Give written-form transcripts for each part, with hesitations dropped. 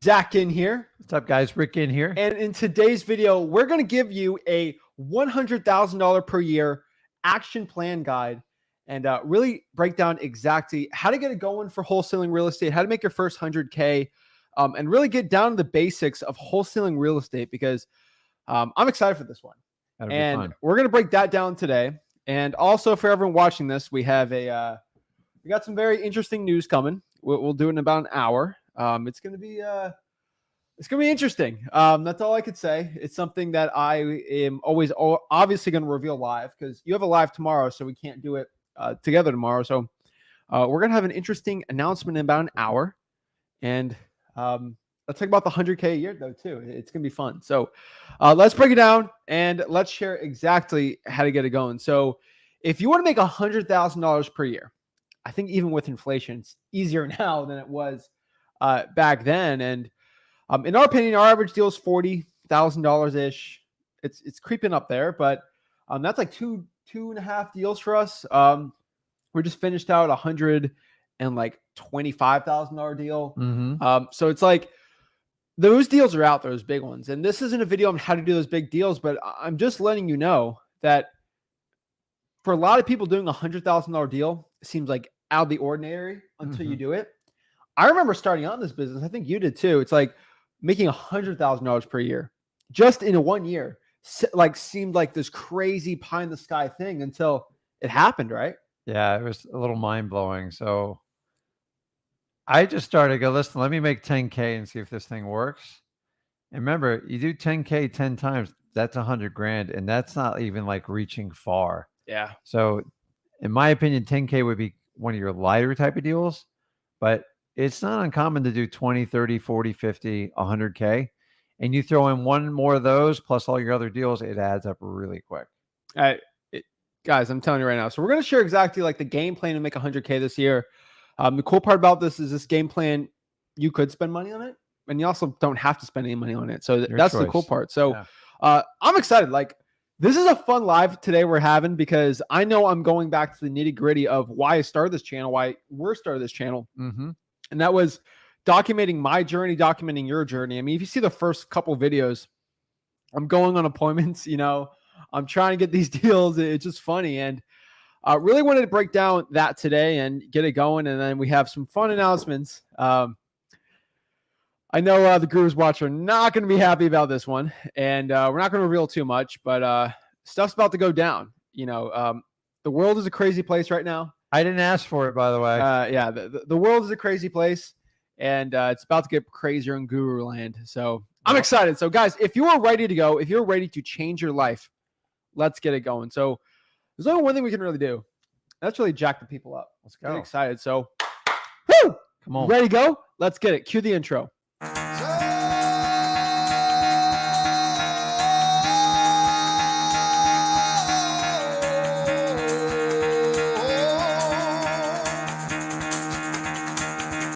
Zach Ginn here. What's up, guys? Rick in here. And in today's video, we're going to give you a $100,000 per year action plan guide and really break down exactly how to get it going for wholesaling real estate, how to make your first 100K, and really get down to the basics of wholesaling real estate because I'm excited for this one. That'll and be fun. We're going to break that down today. And also for everyone watching this, we have we got some very interesting news coming. We'll do it in about an hour. It's going to be interesting. That's all I could say. It's something that I am always obviously going to reveal live because you have a live tomorrow, so we can't do it together tomorrow. So we're going to have an interesting announcement in about an hour. And let's talk about the 100K a year though too. It's going to be fun. So let's break it down and let's share exactly how to get it going. So if you want to make $100,000 per year, I think even with inflation, it's easier now than it was back then. And in our opinion, our average deal is $40,000 ish. It's creeping up there, but that's like two and a half deals for us. We just finished out $125,000 deal. Mm-hmm. So it's like those deals are out there, those big ones. And this isn't a video on how to do those big deals, but I'm just letting you know that for a lot of people, doing $100,000 deal seems like out of the ordinary until you do it. I remember starting out in this business. I think you did too. It's like making $100,000 per year just in 1 year, like seemed like this crazy pie in the sky thing until it happened, right? Yeah, it was a little mind blowing. So I just started to go, listen, let me make 10K and see if this thing works. And remember, you do 10K 10 times, that's 100 grand. And that's not even like reaching far. Yeah. So in my opinion, 10K would be one of your lighter type of deals, but it's not uncommon to do 20, 30, 40, 50, 100K. And you throw in one more of those plus all your other deals, it adds up really quick. Guys, I'm telling you right now. So we're going to share exactly like the game plan to make 100K this year. The cool part about this is this game plan, you could spend money on it and you also don't have to spend any money on it. So that's the cool part. So I'm excited. Like this is a fun live today we're having because I know I'm going back to the nitty gritty of why I started this channel, why we're started this channel. Mm-hmm. And that was documenting my journey, documenting your journey. I mean, if you see the first couple videos, I'm going on appointments, I'm trying to get these deals. It's just funny. And I really wanted to break down that today and get it going. And then we have some fun announcements. I know the gurus watch are not going to be happy about this one. And we're not going to reveal too much, but stuff's about to go down. The world is a crazy place right now. I didn't ask for it, by the way. Yeah, the world is a crazy place, and it's about to get crazier in Guru Land. So I'm excited. So guys, if you are ready to go, if you're ready to change your life, let's get it going. So there's only one thing we can really do. That's really jack the people up. Let's get excited. So, woo! Come on. Ready to go? Let's get it. Cue the intro.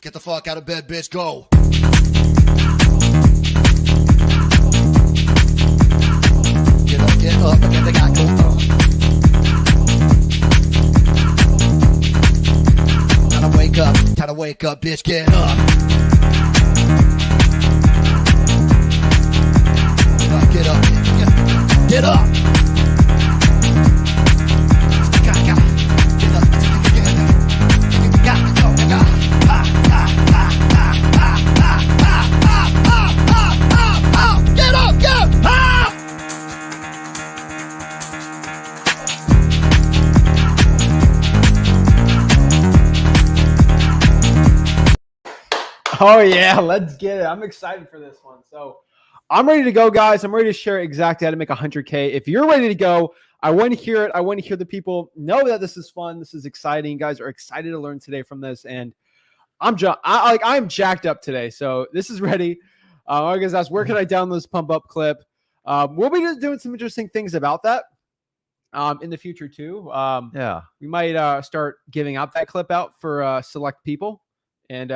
Get the fuck out of bed, bitch. Go. Get up, and they got go. Time to wake up, bitch. Get up. Get up. Get up. Oh yeah, let's get it. I'm excited for this one. So I'm ready to go, guys. I'm ready to share exactly how to make 100K. If you're ready to go, I want to hear it. I want to hear the people know that this is fun. This is exciting. You guys are excited to learn today from this. And I'm jacked up today. So this is ready. I guess that's where can I download this pump up clip? We'll be just doing some interesting things about that in the future too. We might start giving out that clip out for select people. And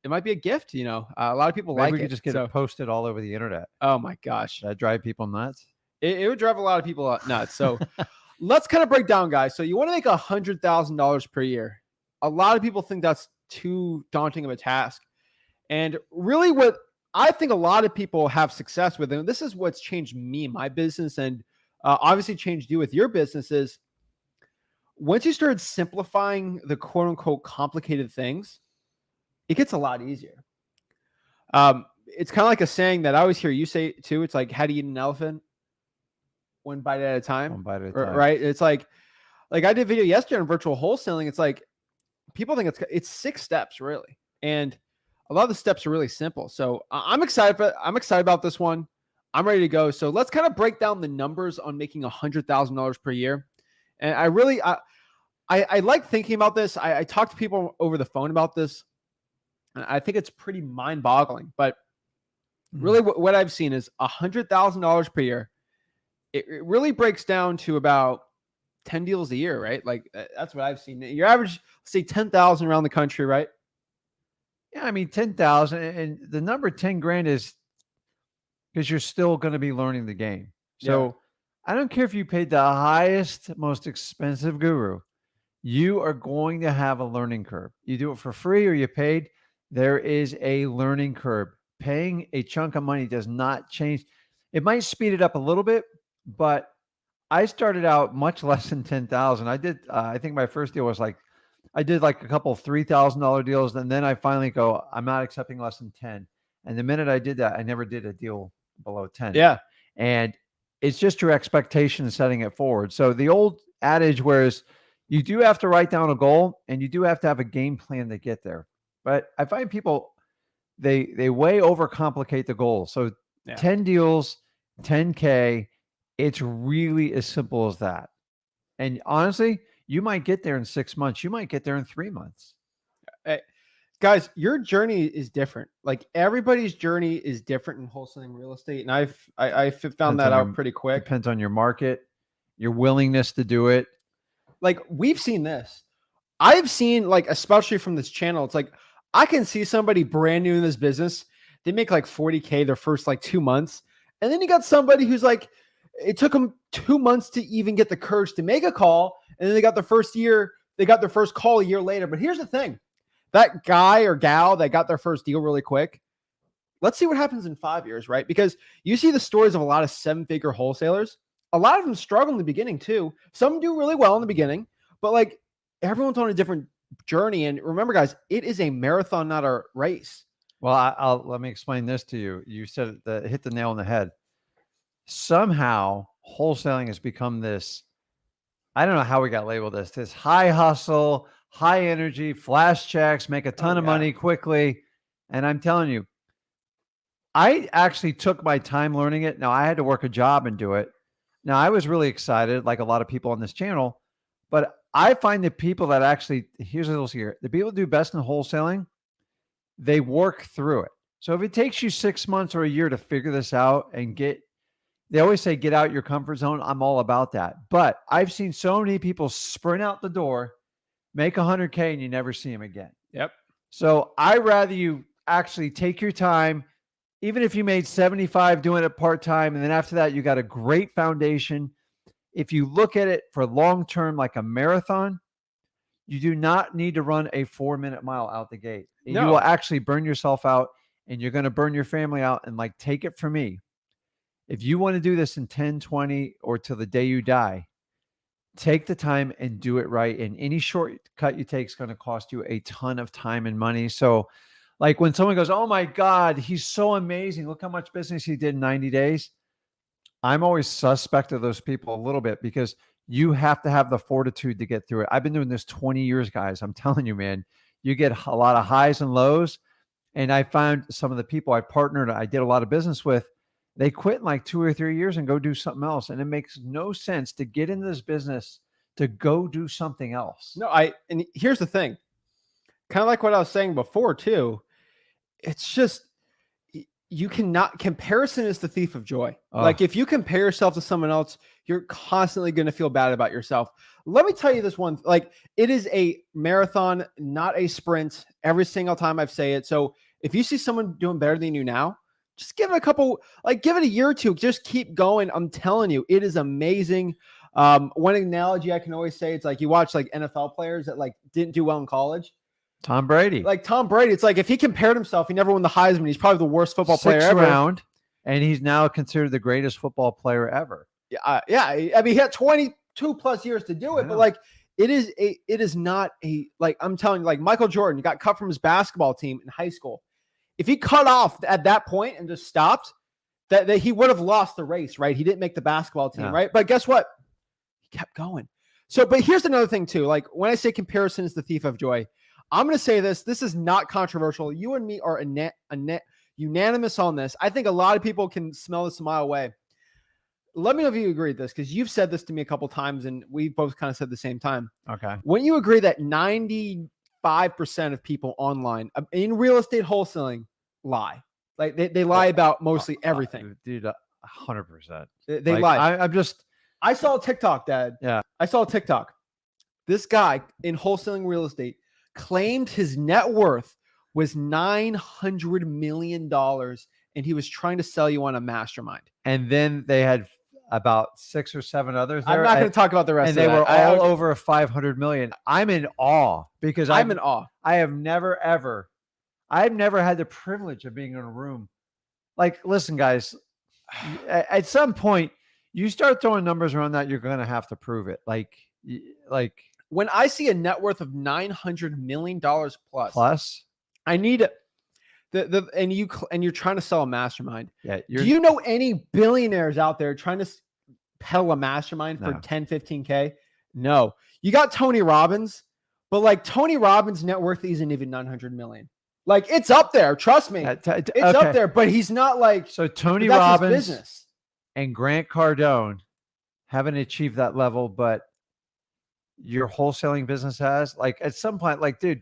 it might be a gift, a lot of people Maybe like we it. could just get it posted all over the internet. Oh my gosh. That'd drive people nuts. It would drive a lot of people nuts. So let's kind of break down, guys. So you want to make $100,000 per year. A lot of people think that's too daunting of a task. And really what I think a lot of people have success with it. And this is what's changed me, my business, and obviously changed you with your businesses. Once you started simplifying the quote unquote complicated things, it gets a lot easier. It's kind of like a saying that I always hear you say too. It's like, how do you eat an elephant? One bite at a time. One bite at a time. Right. It's like I did a video yesterday on virtual wholesaling. It's like people think it's 6 steps really. And a lot of the steps are really simple. So I'm excited about this one. I'm ready to go. So let's kind of break down the numbers on making $100,000 per year. And I really, I like thinking about this. I talk to people over the phone about this. And I think it's pretty mind boggling, but really what I've seen is $100,000 per year. It really breaks down to about 10 deals a year, right? Like that's what I've seen. Your average, say 10,000 around the country, right? Yeah, I mean 10,000, and the number 10 grand is because you're still going to be learning the game. So I don't care if you paid the highest, most expensive guru, you are going to have a learning curve. You do it for free or you paid, there is a learning curve. Paying a chunk of money does not change. It might speed it up a little bit, but I started out much less than 10,000. I did, I think my first deal was like, I did like a couple of $3,000 deals. And then I finally go, I'm not accepting less than 10. And the minute I did that, I never did a deal below 10. Yeah. And it's just your expectation setting it forward. So the old adage, whereas you do have to write down a goal and you do have to have a game plan to get there. But I find people, they way overcomplicate the goal. So 10 deals, 10K, it's really as simple as that. And honestly, you might get there in 6 months. You might get there in 3 months. Guys, your journey is different. Like everybody's journey is different in wholesaling real estate. And I found that out pretty quick. Depends on your market, your willingness to do it. Like we've seen this. I've seen like, especially from this channel, it's like, I can see somebody brand new in this business. They make like 40K their first like 2 months. And then you got somebody who's like, it took them 2 months to even get the courage to make a call. And then they got their first call a year later. But here's the thing, that guy or gal that got their first deal really quick, let's see what happens in 5 years, right? Because you see the stories of a lot of 7-figure wholesalers. A lot of them struggle in the beginning too. Some do really well in the beginning, but like everyone's on a different journey. And remember guys, it is a marathon, not a race. Well, let me explain this to you. You said hit the nail on the head. Somehow wholesaling has become this, I don't know how we got labeled this high hustle, high energy, flash checks, make a ton of money quickly. And I'm telling you, I actually took my time learning it. Now I had to work a job and do it. Now I was really excited, like a lot of people on this channel, but I find the people that actually, here's a little secret, the people who do best in wholesaling, they work through it. So if it takes you 6 months or a year to figure this out and they always say, get out your comfort zone. I'm all about that. But I've seen so many people sprint out the door, make 100K, and you never see them again. Yep. So I rather you actually take your time, even if you made 75 doing it part-time, and then after that, you got a great foundation. If you look at it for long-term, like a marathon, you do not need to run a 4-minute mile out the gate. No. You will actually burn yourself out, and you're going to burn your family out. And like, take it from me. If you want to do this in 10, 20, or till the day you die, take the time and do it right. And any shortcut you take is going to cost you a ton of time and money. So like when someone goes, oh my God, he's so amazing. Look how much business he did in 90 days. I'm always suspect of those people a little bit because you have to have the fortitude to get through it. I've been doing this 20 years, guys. I'm telling you, man, you get a lot of highs and lows. And I found some of the people I partnered, I did a lot of business with, they quit in like 2 or 3 years and go do something else. And it makes no sense to get into this business to go do something else. No, and here's the thing, kind of like what I was saying before too. It's just, you cannot, comparison is the thief of joy. Like if you compare yourself to someone else, you're constantly going to feel bad about yourself. Let me tell you this one, like it is a marathon, not a sprint every single time I say it. So if you see someone doing better than you now, just give it give it a year or two, just keep going. I'm telling you, it is amazing. One analogy I can always say, it's like you watch like NFL players that like didn't do well in college. Tom Brady. Like Tom Brady, it's like if he compared himself, he never won the Heisman. He's probably the worst football player Sixth ever. round, and he's now considered the greatest football player ever. Yeah. I mean, he had 22 plus years to do it, but like it is not like I'm telling you, like Michael Jordan got cut from his basketball team in high school. If he cut off at that point and just stopped, that he would have lost the race, right? He didn't make the basketball team, right? But guess what? He kept going. So, but here's another thing too. Like when I say comparison is the thief of joy, I'm going to say this. This is not controversial. You and me are unanimous on this. I think a lot of people can smell this a mile away. Let me know if you agree with this, because you've said this to me a couple times and we both kind of said the same time. Okay. When you agree that 95% of people online in real estate wholesaling lie, like they lie about mostly everything. Dude, 100%. They lie. I saw a TikTok, Dad. Yeah. I saw a TikTok. This guy in wholesaling real estate claimed his net worth was $900 million and he was trying to sell you on a mastermind. And then they had about 6 or 7 others there. I'm not going to talk about the rest and of they that. were all over 500 million. I'm in awe because I'm in awe. I've never had the privilege of being in a room. Like, listen, guys, at some point you start throwing numbers around that, you're going to have to prove it. Like when I see a net worth of $900 million plus, I need it. And you're trying to sell a mastermind. Yeah. Do you know any billionaires out there trying to peddle a mastermind for 10, 15K? No. You got Tony Robbins, but like Tony Robbins' net worth isn't even 900 million. Like it's up there. Trust me. It's up there, but he's not like, so Tony Robbins and Grant Cardone haven't achieved that level, but your wholesaling business has. Like at some point, like, dude,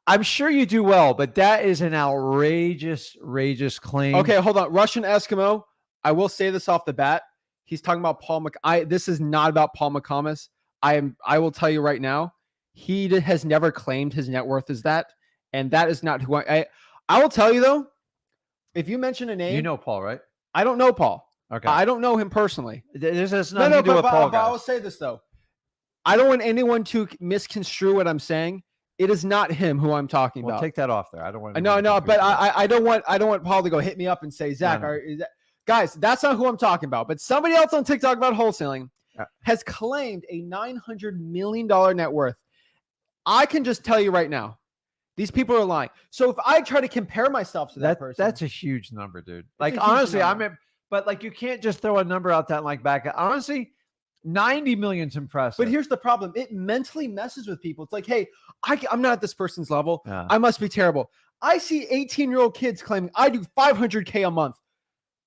I'm sure you do well, but that is an outrageous claim. Okay, hold on. Russian Eskimo. I will say this off the bat. He's talking about Paul this is not about Paul McComas. I will tell you right now, he has never claimed his net worth is that, and that is not who I will tell you though. If you mention a name, you know Paul, right? I don't know Paul. Okay, I don't know him personally. This has nothing to do with Paul. But I will say this though. I don't want anyone to misconstrue what I'm saying. It is not him who I'm talking about. Take that off there. I don't want. No, but I don't want Paul to go hit me up and say, Zach, guys, that's not who I'm talking about. But somebody else on TikTok about wholesaling has claimed a $900 million net worth. I can just tell you right now, these people are lying. So if I try to compare myself to that person, that's a huge number, dude. Like honestly, but like you can't just throw a number out that and like back. Honestly, 90 million's impressive. But here's the problem. It mentally messes with people. It's like, hey, I'm not at this person's level. Yeah. I must be terrible. I see 18-year-old kids claiming I do 500K a month.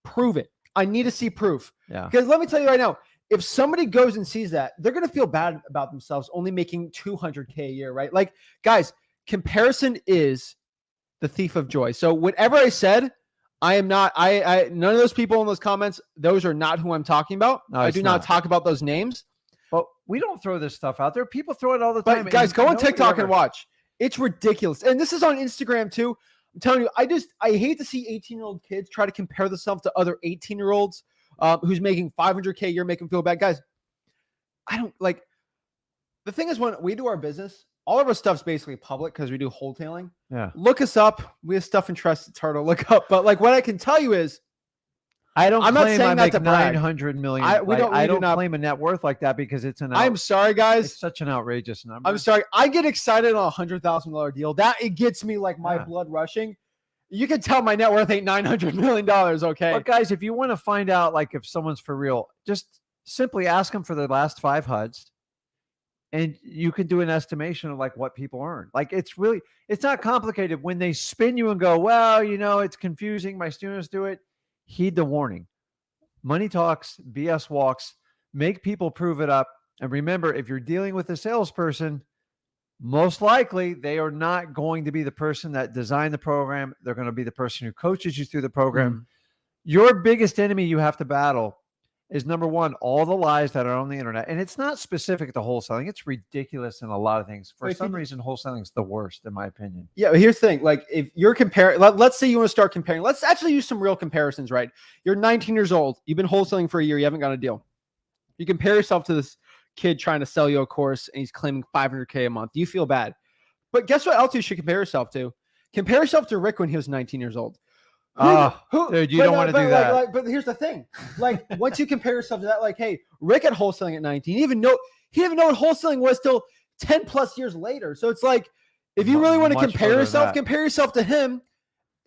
Prove it. I need to see proof. Yeah. Because let me tell you right now, if somebody goes and sees that, they're going to feel bad about themselves only making 200K a year, right? Like, guys, comparison is the thief of joy. So whatever I said, I am not, none of those people in those comments, those are not who I'm talking about. No, I do not talk about those names. But we don't throw this stuff out there. People throw it all the time. But guys, go on TikTok and watch. It's ridiculous. And this is on Instagram too. I'm telling you, I hate to see 18-year-old kids try to compare themselves to other 18-year-olds who's making 500K a year, make them feel bad. Guys, I don't like, the thing is when we do our business, all of our stuff's basically public because we do wholesaling. Yeah. Look us up. We have stuff in trust. It's hard to look up. But like what I can tell you is, I'm not saying I that make 900 million. I don't claim a net worth like that because it's I'm sorry, guys. It's such an outrageous number. I'm sorry. I get excited on a $100,000 deal. That it gets me like my blood rushing. You can tell my net worth ain't $900 million. Okay. But guys, if you want to find out like if someone's for real, just simply ask them for the last 5 HUDs. And you can do an estimation of like what people earn. Like it's not complicated. When they spin you and go, well, it's confusing. My students do it. Heed the warning. Money talks, BS walks. Make people prove it up. And remember, if you're dealing with a salesperson, most likely they are not going to be the person that designed the program. They're going to be the person who coaches you through the program. Mm-hmm. Your biggest enemy you have to battle is number one, all the lies that are on the internet. And it's not specific to wholesaling. It's ridiculous in a lot of things. For some reason, wholesaling is the worst, in my opinion. Yeah, but here's the thing. Like if you're comparing, let's say you want to start comparing. Let's actually use some real comparisons, right? You're 19 years old. You've been wholesaling for a year. You haven't got a deal. You compare yourself to this kid trying to sell you a course and he's claiming 500K a month. You feel bad. But guess what else you should compare yourself to? Compare yourself to Rick when he was 19 years old. Dude, you don't want to do that. But here's the thing. Like, once you compare yourself to that, like, hey, Rick had wholesaling at 19. He didn't even know what wholesaling was till 10 plus years later. So it's like, if you really want to compare yourself to him.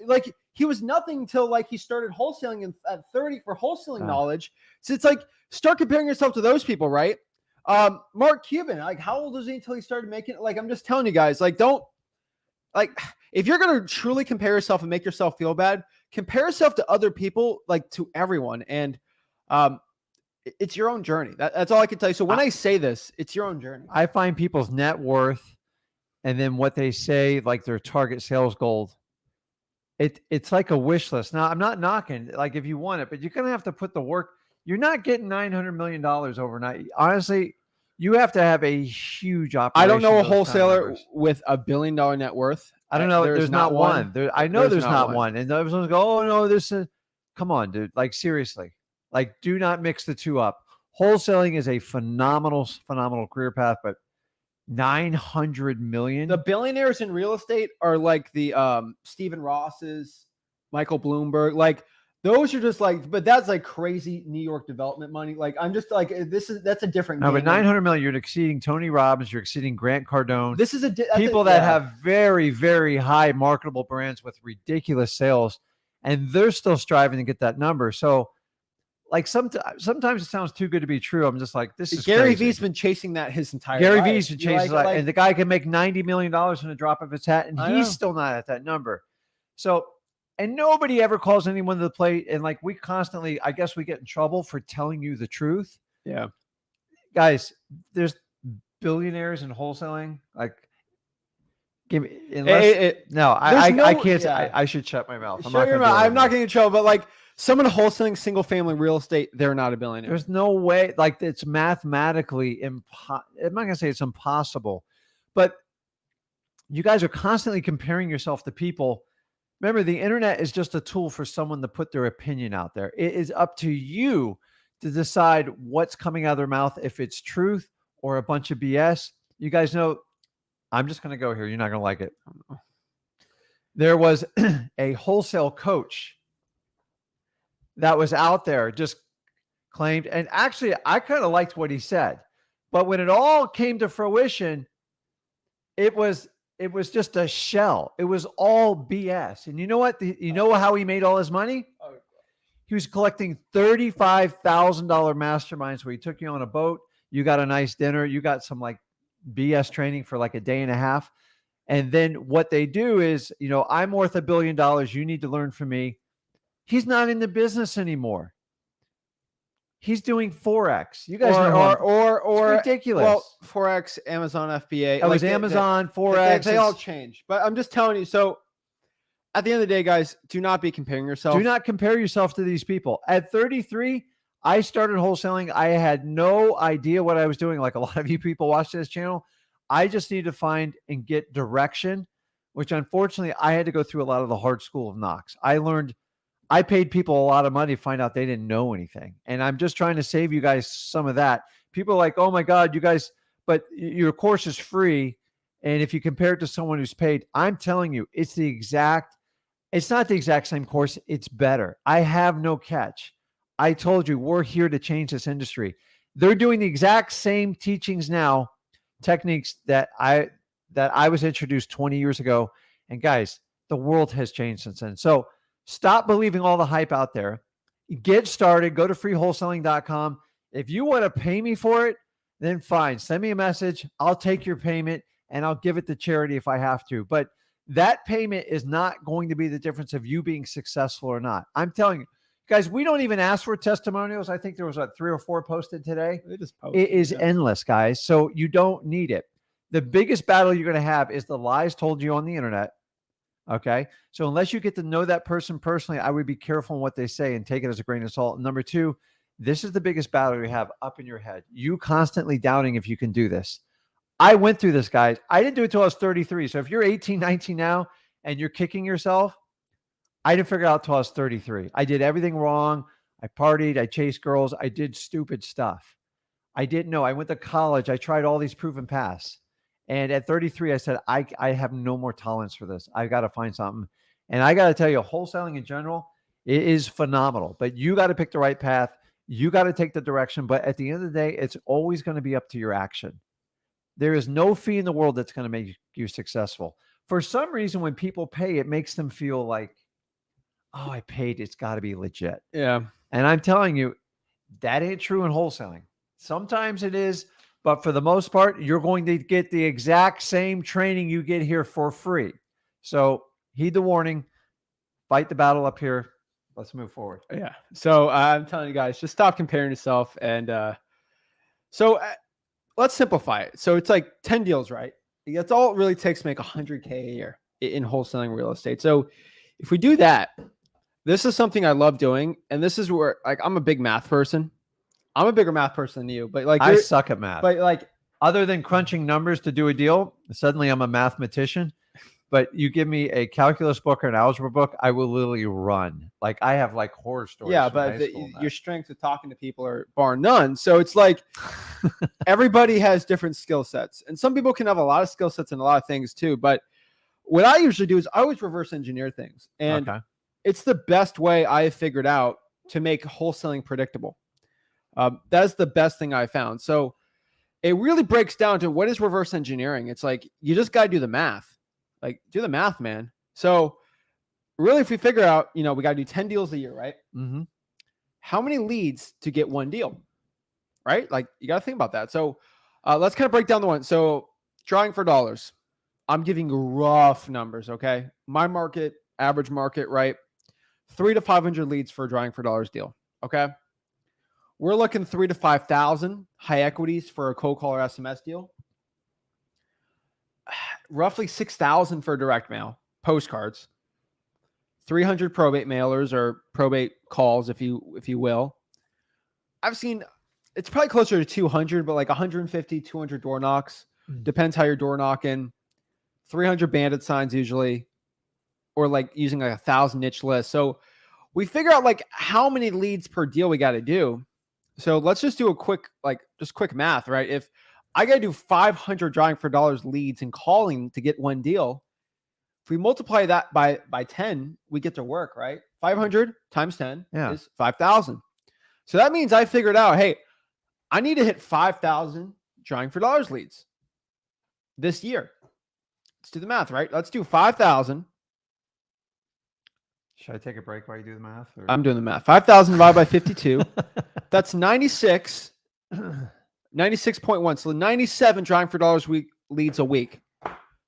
Like, he was nothing until like he started wholesaling at 30 for wholesaling knowledge. So it's like, start comparing yourself to those people, right? Mark Cuban, like, how old was he until he started making it? Like, I'm just telling you guys, like, don't, like, if you're going to truly compare yourself and make yourself feel bad, compare yourself to other people, like to everyone. And it's your own journey. That's all I can tell you. So when I say this, it's your own journey. I find people's net worth and then what they say, like their target sales goal. It's like a wish list. Now, I'm not knocking, like, if you want it, but you're going to have to put the work. You're not getting $900 million overnight. Honestly, you have to have a huge operation. I don't know a wholesaler with $1 billion net worth. I don't know. There's not one. I know there's not one. And everyone's go, oh no, come on, dude. Like, seriously, like, do not mix the two up. Wholesaling is a phenomenal career path, but 900 million. The billionaires in real estate are like the Stephen Ross's, Michael Bloomberg, like, those are just like, but that's like crazy New York development money. Like, I'm just like, that's a different game. But 900 million, you're exceeding Tony Robbins, you're exceeding Grant Cardone. This is people that have very, very high marketable brands with ridiculous sales, and they're still striving to get that number. So, like, sometimes it sounds too good to be true. I'm just like, this is Gary crazy. Vee's been chasing that his entire Gary life. Vee's been chasing that, and the guy can make $90 million in a drop of his hat, and he's still not at that number. So, and nobody ever calls anyone to the plate. And like, we constantly, I guess we get in trouble for telling you the truth. Yeah. Guys, there's billionaires in wholesaling. Like, give me, I can't say, I should shut my mouth. I'm not getting in trouble, but like, someone wholesaling single family real estate, they're not a billionaire. There's no way, like, it's mathematically I'm not going to say it's impossible, but you guys are constantly comparing yourself to people. Remember, the internet is just a tool for someone to put their opinion out there. It is up to you to decide what's coming out of their mouth, if it's truth or a bunch of BS. You guys know, I'm just going to go here. You're not going to like it. There was a wholesale coach that was out there, just claimed, and actually, I kind of liked what he said. But when it all came to fruition, it was just a shell. It was all BS. And you know what? You know how he made all his money? He was collecting $35,000 masterminds where he took you on a boat. You got a nice dinner. You got some like BS training for like a day and a half. And then what they do is, I'm worth $1 billion. You need to learn from me. He's not in the business anymore. He's doing Forex. You guys know, or it's ridiculous. Well, Forex, Amazon FBA. It was Amazon, Forex. They all change. But I'm just telling you. So at the end of the day, guys, do not be comparing yourself. Do not compare yourself to these people. At 33, I started wholesaling. I had no idea what I was doing. Like a lot of you people watch this channel. I just need to find and get direction, which unfortunately I had to go through a lot of the hard school of knocks. I paid people a lot of money to find out they didn't know anything. And I'm just trying to save you guys some of that. People are like, oh my God, you guys, but your course is free. And if you compare it to someone who's paid, I'm telling you, it's not the exact same course. It's better. I have no catch. I told you, we're here to change this industry. They're doing the exact same teachings now, techniques that I was introduced 20 years ago. And guys, the world has changed since then. So stop believing all the hype out there. Get started. Go to freewholesaling.com. If you want to pay me for it, then fine. Send me a message. I'll take your payment and I'll give it to charity if I have to. But that payment is not going to be the difference of you being successful or not. I'm telling you, guys, we don't even ask for testimonials. I think there was 3 or 4 posted today. It is endless, guys. So you don't need it. The biggest battle you're going to have is the lies told you on the internet. Okay. So unless you get to know that person personally, I would be careful in what they say and take it as a grain of salt. And number 2, this is the biggest battle you have up in your head. You constantly doubting if you can do this. I went through this, guys. I didn't do it until I was 33. So if you're 18, 19 now and you're kicking yourself, I didn't figure it out until I was 33. I did everything wrong. I partied. I chased girls. I did stupid stuff. I didn't know. I went to college. I tried all these proven paths. And at 33, I said, I have no more tolerance for this. I've got to find something. And I got to tell you, wholesaling in general, it is phenomenal, but you got to pick the right path. You got to take the direction. But at the end of the day, it's always going to be up to your action. There is no fee in the world that's going to make you successful. For some reason, when people pay, it makes them feel like, oh, I paid. It's got to be legit. Yeah. And I'm telling you, that ain't true in wholesaling. Sometimes it is, but for the most part, you're going to get the exact same training you get here for free. So heed the warning, fight the battle up here. Let's move forward. Yeah. So I'm telling you guys, just stop comparing yourself. And let's simplify it. So it's like 10 deals, right? That's all it really takes to make $100K a year in wholesaling real estate. So if we do that, this is something I love doing. And this is where, like, I'm a big math person. I'm a bigger math person than you, but like I suck at math. But like, other than crunching numbers to do a deal, suddenly I'm a mathematician. But you give me a calculus book or an algebra book, I will literally run. Like, I have like horror stories. Yeah, but your strength of talking to people are bar none. So it's like everybody has different skill sets, and some people can have a lot of skill sets and a lot of things too. But what I usually do is I always reverse engineer things, and it's the best way I have figured out to make wholesaling predictable. That's the best thing I found. So it really breaks down to what is reverse engineering. It's like, you just got to do the math. Like, do the math, man. So really, if we figure out, we got to do 10 deals a year, right? Mm-hmm. How many leads to get one deal, right? Like, you got to think about that. So let's kind of break down the one. So drawing for dollars, I'm giving rough numbers. Okay. My market, average market, right? 300 to 500 leads for a drawing for dollars deal. Okay. We're looking 3,000 to 5,000 high equities for a cold call or SMS deal. Roughly 6,000 for direct mail, postcards, 300 probate mailers or probate calls, if you will. I've seen it's probably closer to 200, but like 150, 200 door knocks. Depends how you're door knocking. 300 bandit signs usually, or like using like 1,000 niche lists. So we figure out like how many leads per deal we got to do. So let's just do a quick math, right? If I got to do 500 drawing for dollars leads and calling to get one deal, if we multiply that by 10, we get to work, right? 500 times 10 is 5,000. So that means I figured out, hey, I need to hit 5,000 drawing for dollars leads this year. Let's do the math, right? Let's do 5,000. Should I take a break while you do the math? Or? I'm doing the math. 5,000 divided by 52. That's 96. 96.1. So 97 drawing for dollars leads a week.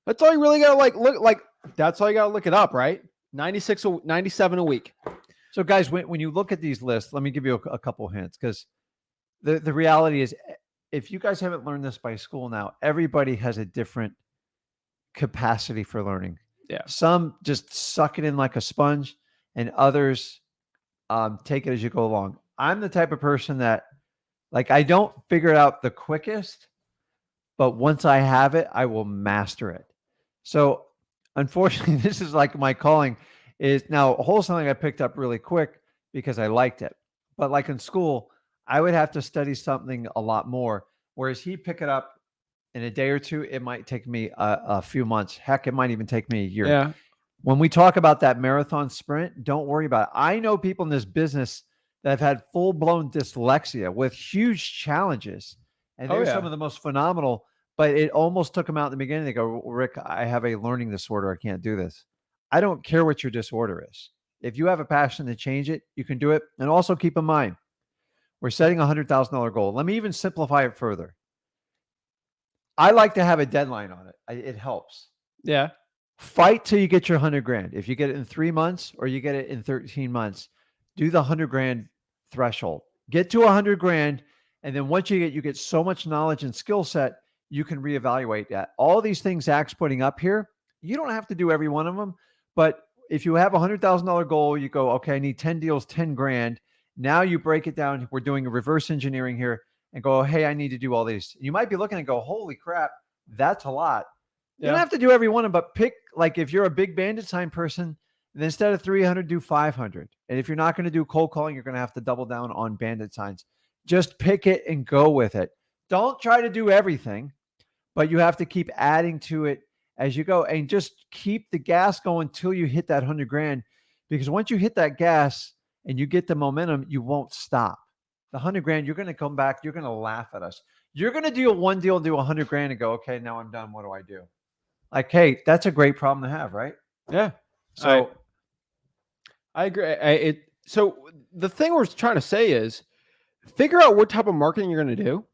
That's all you really got to look. That's all you got to look it up, right? 97 a week. So guys, when you look at these lists, let me give you a couple hints, because the reality is, if you guys haven't learned this by school now, everybody has a different capacity for learning. Yeah. Some just suck it in like a sponge, and others take it as you go along. I'm the type of person that, like, I don't figure it out the quickest, but once I have it, I will master it. So unfortunately, this is like my calling. Is now wholesaling I picked up really quick because I liked it. But like in school, I would have to study something a lot more. Whereas he pick it up in a day or two, it might take me a few months. Heck, it might even take me a year. Yeah. When we talk about that marathon sprint, don't worry about it. I know people in this business that have had full-blown dyslexia with huge challenges. And they're some of the most phenomenal, but it almost took them out in the beginning. They go, Rick, I have a learning disorder. I can't do this. I don't care what your disorder is. If you have a passion to change it, you can do it. And also keep in mind, we're setting a $100,000 goal. Let me even simplify it further. I like to have a deadline on it. It helps. Yeah. Fight till you get your 100 grand. If you get it in 3 months or you get it in 13 months, do the 100 grand threshold. Get to 100 grand. And then once you get so much knowledge and skill set, you can reevaluate that. All these things Zach's putting up here, you don't have to do every one of them. But if you have a $100,000 goal, you go, okay, I need 10 deals, 10 grand. Now you break it down. We're doing a reverse engineering here and go, hey, I need to do all these. You might be looking and go, holy crap, that's a lot. You don't have to do every one of them, but pick, like, if you're a big bandit sign person, then instead of 300, do 500. And if you're not going to do cold calling, you're going to have to double down on bandit signs. Just pick it and go with it. Don't try to do everything, but you have to keep adding to it as you go, and just keep the gas going till you hit that 100 grand. Because once you hit that gas and you get the momentum, you won't stop. The 100 grand, you're going to come back. You're going to laugh at us. You're going to do one deal, do 100 grand and go, okay, now I'm done. What do I do? Like, hey, that's a great problem to have, right? Yeah. So I agree. So the thing we're trying to say is figure out what type of marketing you're going to do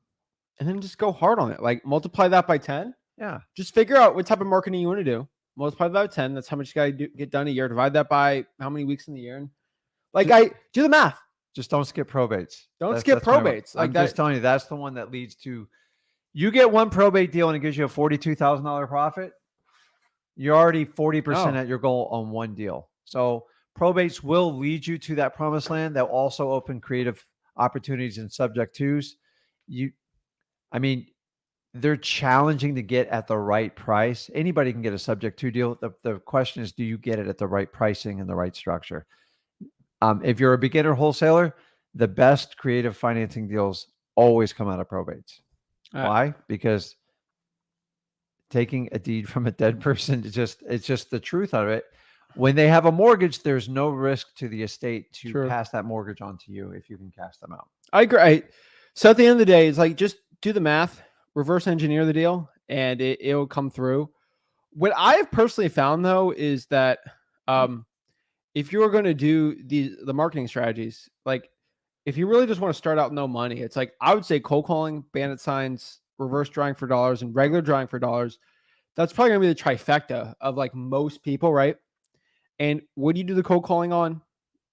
and then just go hard on it. Like multiply that by 10. yeah, Just figure out what type of marketing you want to do. Multiply that by 10. That's how much you got to get done a year. Divide that by how many weeks in the year. And do the math. just don't skip probates. Don't skip probates. I'm just telling you, that's the one that leads to, you get one probate deal and it gives you a $42,000 profit. You're already 40% at your goal on one deal. So probates will lead you to that promised land. They'll also open creative opportunities and subject twos. They're challenging to get at the right price. Anybody can get a subject to deal. The question is, do you get it at the right pricing and the right structure? If you're a beginner wholesaler, the best creative financing deals always come out of probates. Why? Because taking a deed from a dead person, it's just the truth of it. When they have a mortgage, there's no risk to the estate to pass that mortgage on to you if you can cash them out. I agree. So at the end of the day, it's like just do the math, reverse engineer the deal, and it'll come through. What I have personally found though is that if you're going to do the marketing strategies, like if you really just want to start out with no money, it's like I would say cold calling, bandit signs, reverse drawing for dollars, and regular drawing for dollars. That's probably going to be the trifecta of like most people, right? And what do you do the cold calling on?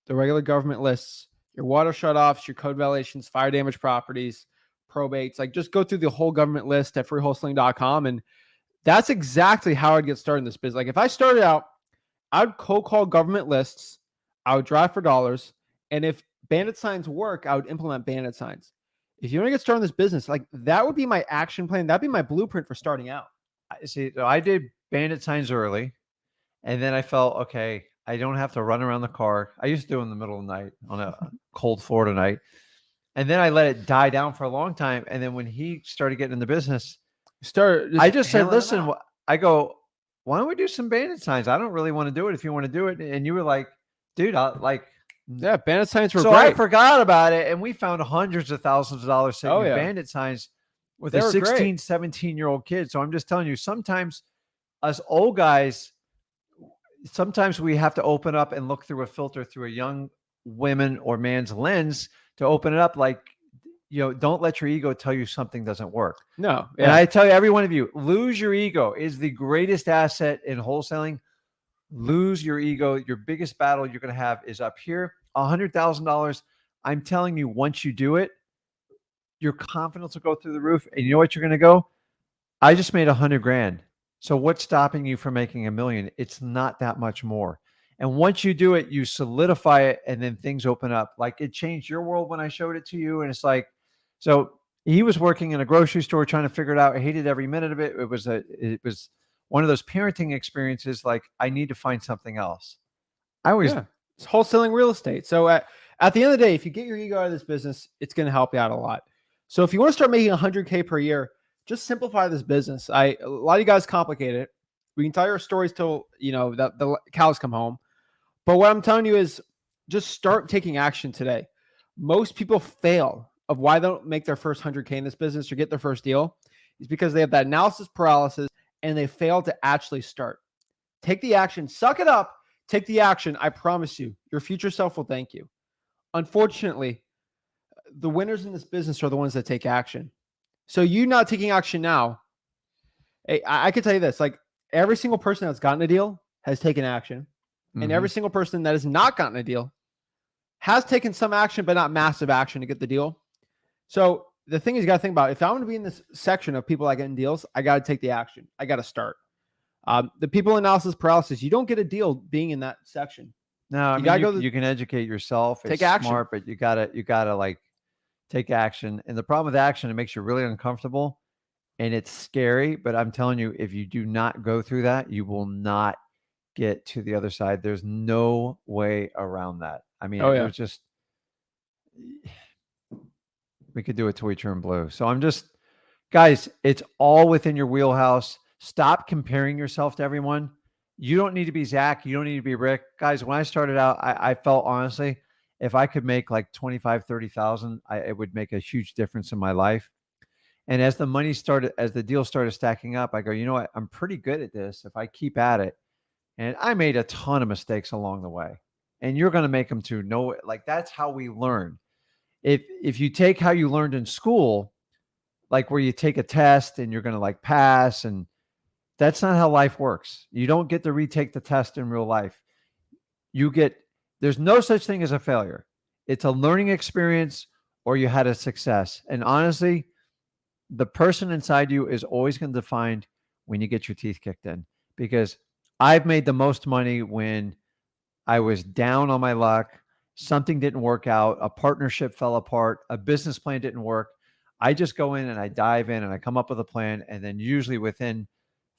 The regular government lists, your water shutoffs, your code violations, fire damage properties, probates. Like just go through the whole government list at freewholesaling.com. And that's exactly how I'd get started in this business. Like if I started out, I'd cold call government lists, I would drive for dollars. And if bandit signs work, I would implement bandit signs. If you want to get started in this business, like that would be my action plan. That'd be my blueprint for starting out. See, so I did bandit signs early, and then I felt, okay, I don't have to run around the car. I used to do it in the middle of the night on a cold Florida night. And then I let it die down for a long time. And then when he started getting in the business, I just said, listen, I go, why don't we do some bandit signs? I don't really want to do it if you want to do it. And you were like, dude, yeah, bandit signs were so great. I forgot about it. And we found hundreds of thousands of dollars sitting in bandit signs with a 16, 17-year-old kid. So I'm just telling you, sometimes us old guys, sometimes we have to open up and look through a filter through a young woman or man's lens to open it up. Like, don't let your ego tell you something doesn't work. No. Yeah. And I tell you, every one of you, lose your ego is the greatest asset in wholesaling. Lose your ego. Your biggest battle you're going to have is up here. $100,000. I'm telling you, once you do it, your confidence will go through the roof. And you know what you're going to go? I just made 100 grand. So what's stopping you from making $1 million? It's not that much more. And once you do it, you solidify it, and then things open up. Like it changed your world when I showed it to you. And it's like, so he was working in a grocery store trying to figure it out. I hated every minute of it. It was one of those parenting experiences. Like I need to find something else. It's wholesaling real estate. So at the end of the day, if you get your ego out of this business, it's going to help you out a lot. So if you want to start making 100K per year, just simplify this business. A lot of you guys complicate it. We can tell your stories till, the cows come home. But what I'm telling you is just start taking action today. Most people fail of why they don't make their first 100K in this business or get their first deal is because they have that analysis paralysis and they fail to actually start. Take the action, suck it up, take the action. I promise you, your future self will thank you. Unfortunately, the winners in this business are the ones that take action. So you not taking action now, I can tell you this, like every single person that's gotten a deal has taken action. Mm-hmm. And every single person that has not gotten a deal has taken some action, but not massive action to get the deal. So the thing is, you got to think about, if I want to be in this section of people that get in deals, I got to take the action. I got to start. The people analysis paralysis, you don't get a deal being in that section. No, you can educate yourself. Take action. Smart, but you gotta like take action. And the problem with action, it makes you really uncomfortable and it's scary. But I'm telling you, if you do not go through that, you will not get to the other side. There's no way around that. I mean, it was just, we could do it till we turn blue. So I'm just Guys, it's all within your wheelhouse. Stop comparing yourself to everyone. You don't need to be Zach. You don't need to be Rick. Guys, when I started out, I felt honestly, if I could make like 25, 30,000, it would make a huge difference in my life. And as the deal started stacking up, I go, you know what? I'm pretty good at this if I keep at it. And I made a ton of mistakes along the way. And you're going to make them too. No, like that's how we learn. If you take how you learned in school, like where you take a test and you're going to like pass, and that's not how life works. You don't get to retake the test in real life. There's no such thing as a failure. It's a learning experience or you had a success. And honestly, the person inside you is always going to define when you get your teeth kicked in, because I've made the most money when I was down on my luck. Something didn't work out. A partnership fell apart. A business plan didn't work. I just go in and I dive in and I come up with a plan. And then usually within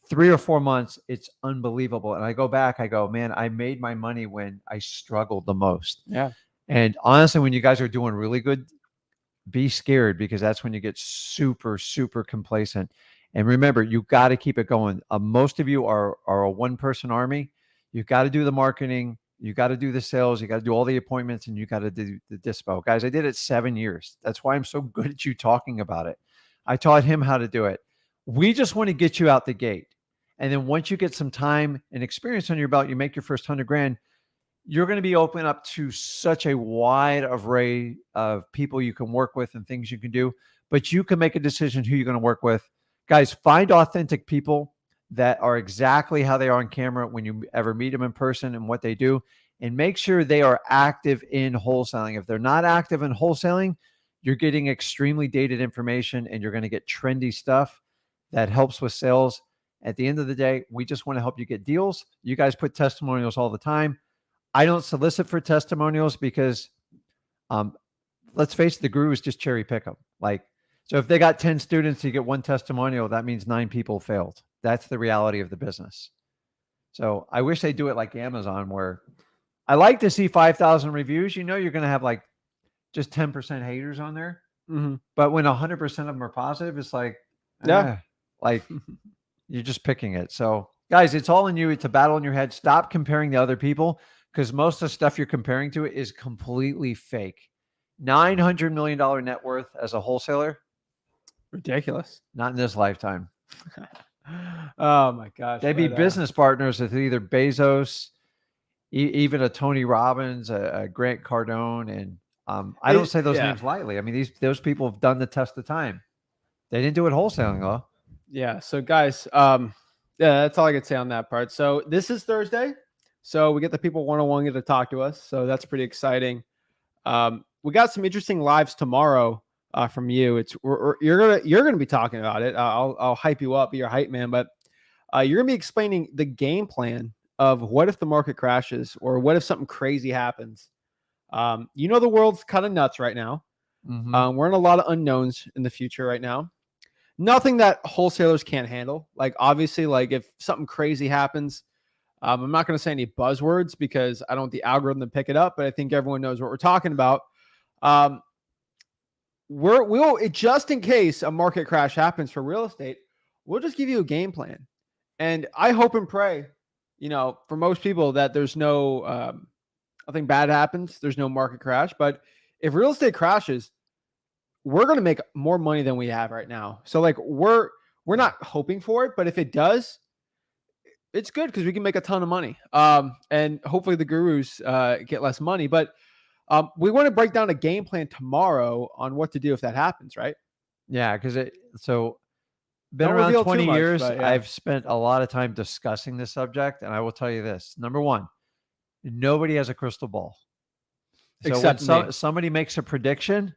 3 or 4 months, it's unbelievable. And I go back, I go, man, I made my money when I struggled the most. Yeah. And honestly, when you guys are doing really good, be scared, because that's when you get super, super complacent. And remember, you got to keep it going. Most of you are a one-person army. You've got to do the marketing. You got to do the sales. You got to do all the appointments, and you got to do the dispo. Guys, I did it 7 years. That's why I'm so good at you talking about it. I taught him how to do it. We just want to get you out the gate. And then once you get some time and experience on your belt, you make your first 100 grand, you're going to be open up to such a wide array of people you can work with and things you can do, but you can make a decision who you're going to work with. Guys, find authentic people that are exactly how they are on camera when you ever meet them in person and what they do, and make sure they are active in wholesaling. If they're not active in wholesaling, you're getting extremely dated information and you're going to get trendy stuff that helps with sales. At the end of the day, we just want to help you get deals. You guys put testimonials all the time. I don't solicit for testimonials because, let's face it, the gurus just cherry pick them. So if they got 10 students, you get one testimonial, that means 9 people failed. That's the reality of the business. So I wish they do it like Amazon, where I like to see 5,000 reviews. You know, you're going to have like just 10% haters on there. Mm-hmm. But when 100% of them are positive, it's like, like you're just picking it. So guys, it's all in you. It's a battle in your head. Stop comparing to other people, because most of the stuff you're comparing to is completely fake. $900 million net worth as a wholesaler. Ridiculous. Not in this lifetime. Oh my gosh. They'd be business partners with either Bezos, even a Tony Robbins, a Grant Cardone. And I don't say those names lightly. I mean, those people have done the test of time. They didn't do it wholesaling though. Yeah. So guys, that's all I could say on that part. So this is Thursday. So we get the people one-on-one get to talk to us. So that's pretty exciting. We got some interesting lives tomorrow from you. You're gonna be talking about it. I'll hype you up, be your hype man, but you're gonna be explaining the game plan of what if the market crashes, or what if something crazy happens. You know, the world's kind of nuts right now. Mm-hmm. We're in a lot of unknowns in the future right now. Nothing that wholesalers can't handle. Like obviously, like if something crazy happens, I'm not going to say any buzzwords because I don't want the algorithm to pick it up, but I think everyone knows what we're talking about. We'll just in case a market crash happens for real estate, we'll just give you a game plan. And I hope and pray, you know, for most people that there's no, nothing bad happens. There's no market crash, but if real estate crashes, we're going to make more money than we have right now. So like we're not hoping for it, but if it does, it's good because we can make a ton of money. And hopefully the gurus get less money. But we want to break down a game plan tomorrow on what to do if that happens, right? Yeah, because been Don't around reveal 20 too much, years. but yeah. I've spent a lot of time discussing this subject, and I will tell you this. Number one, nobody has a crystal ball. So Except when me. somebody makes a prediction,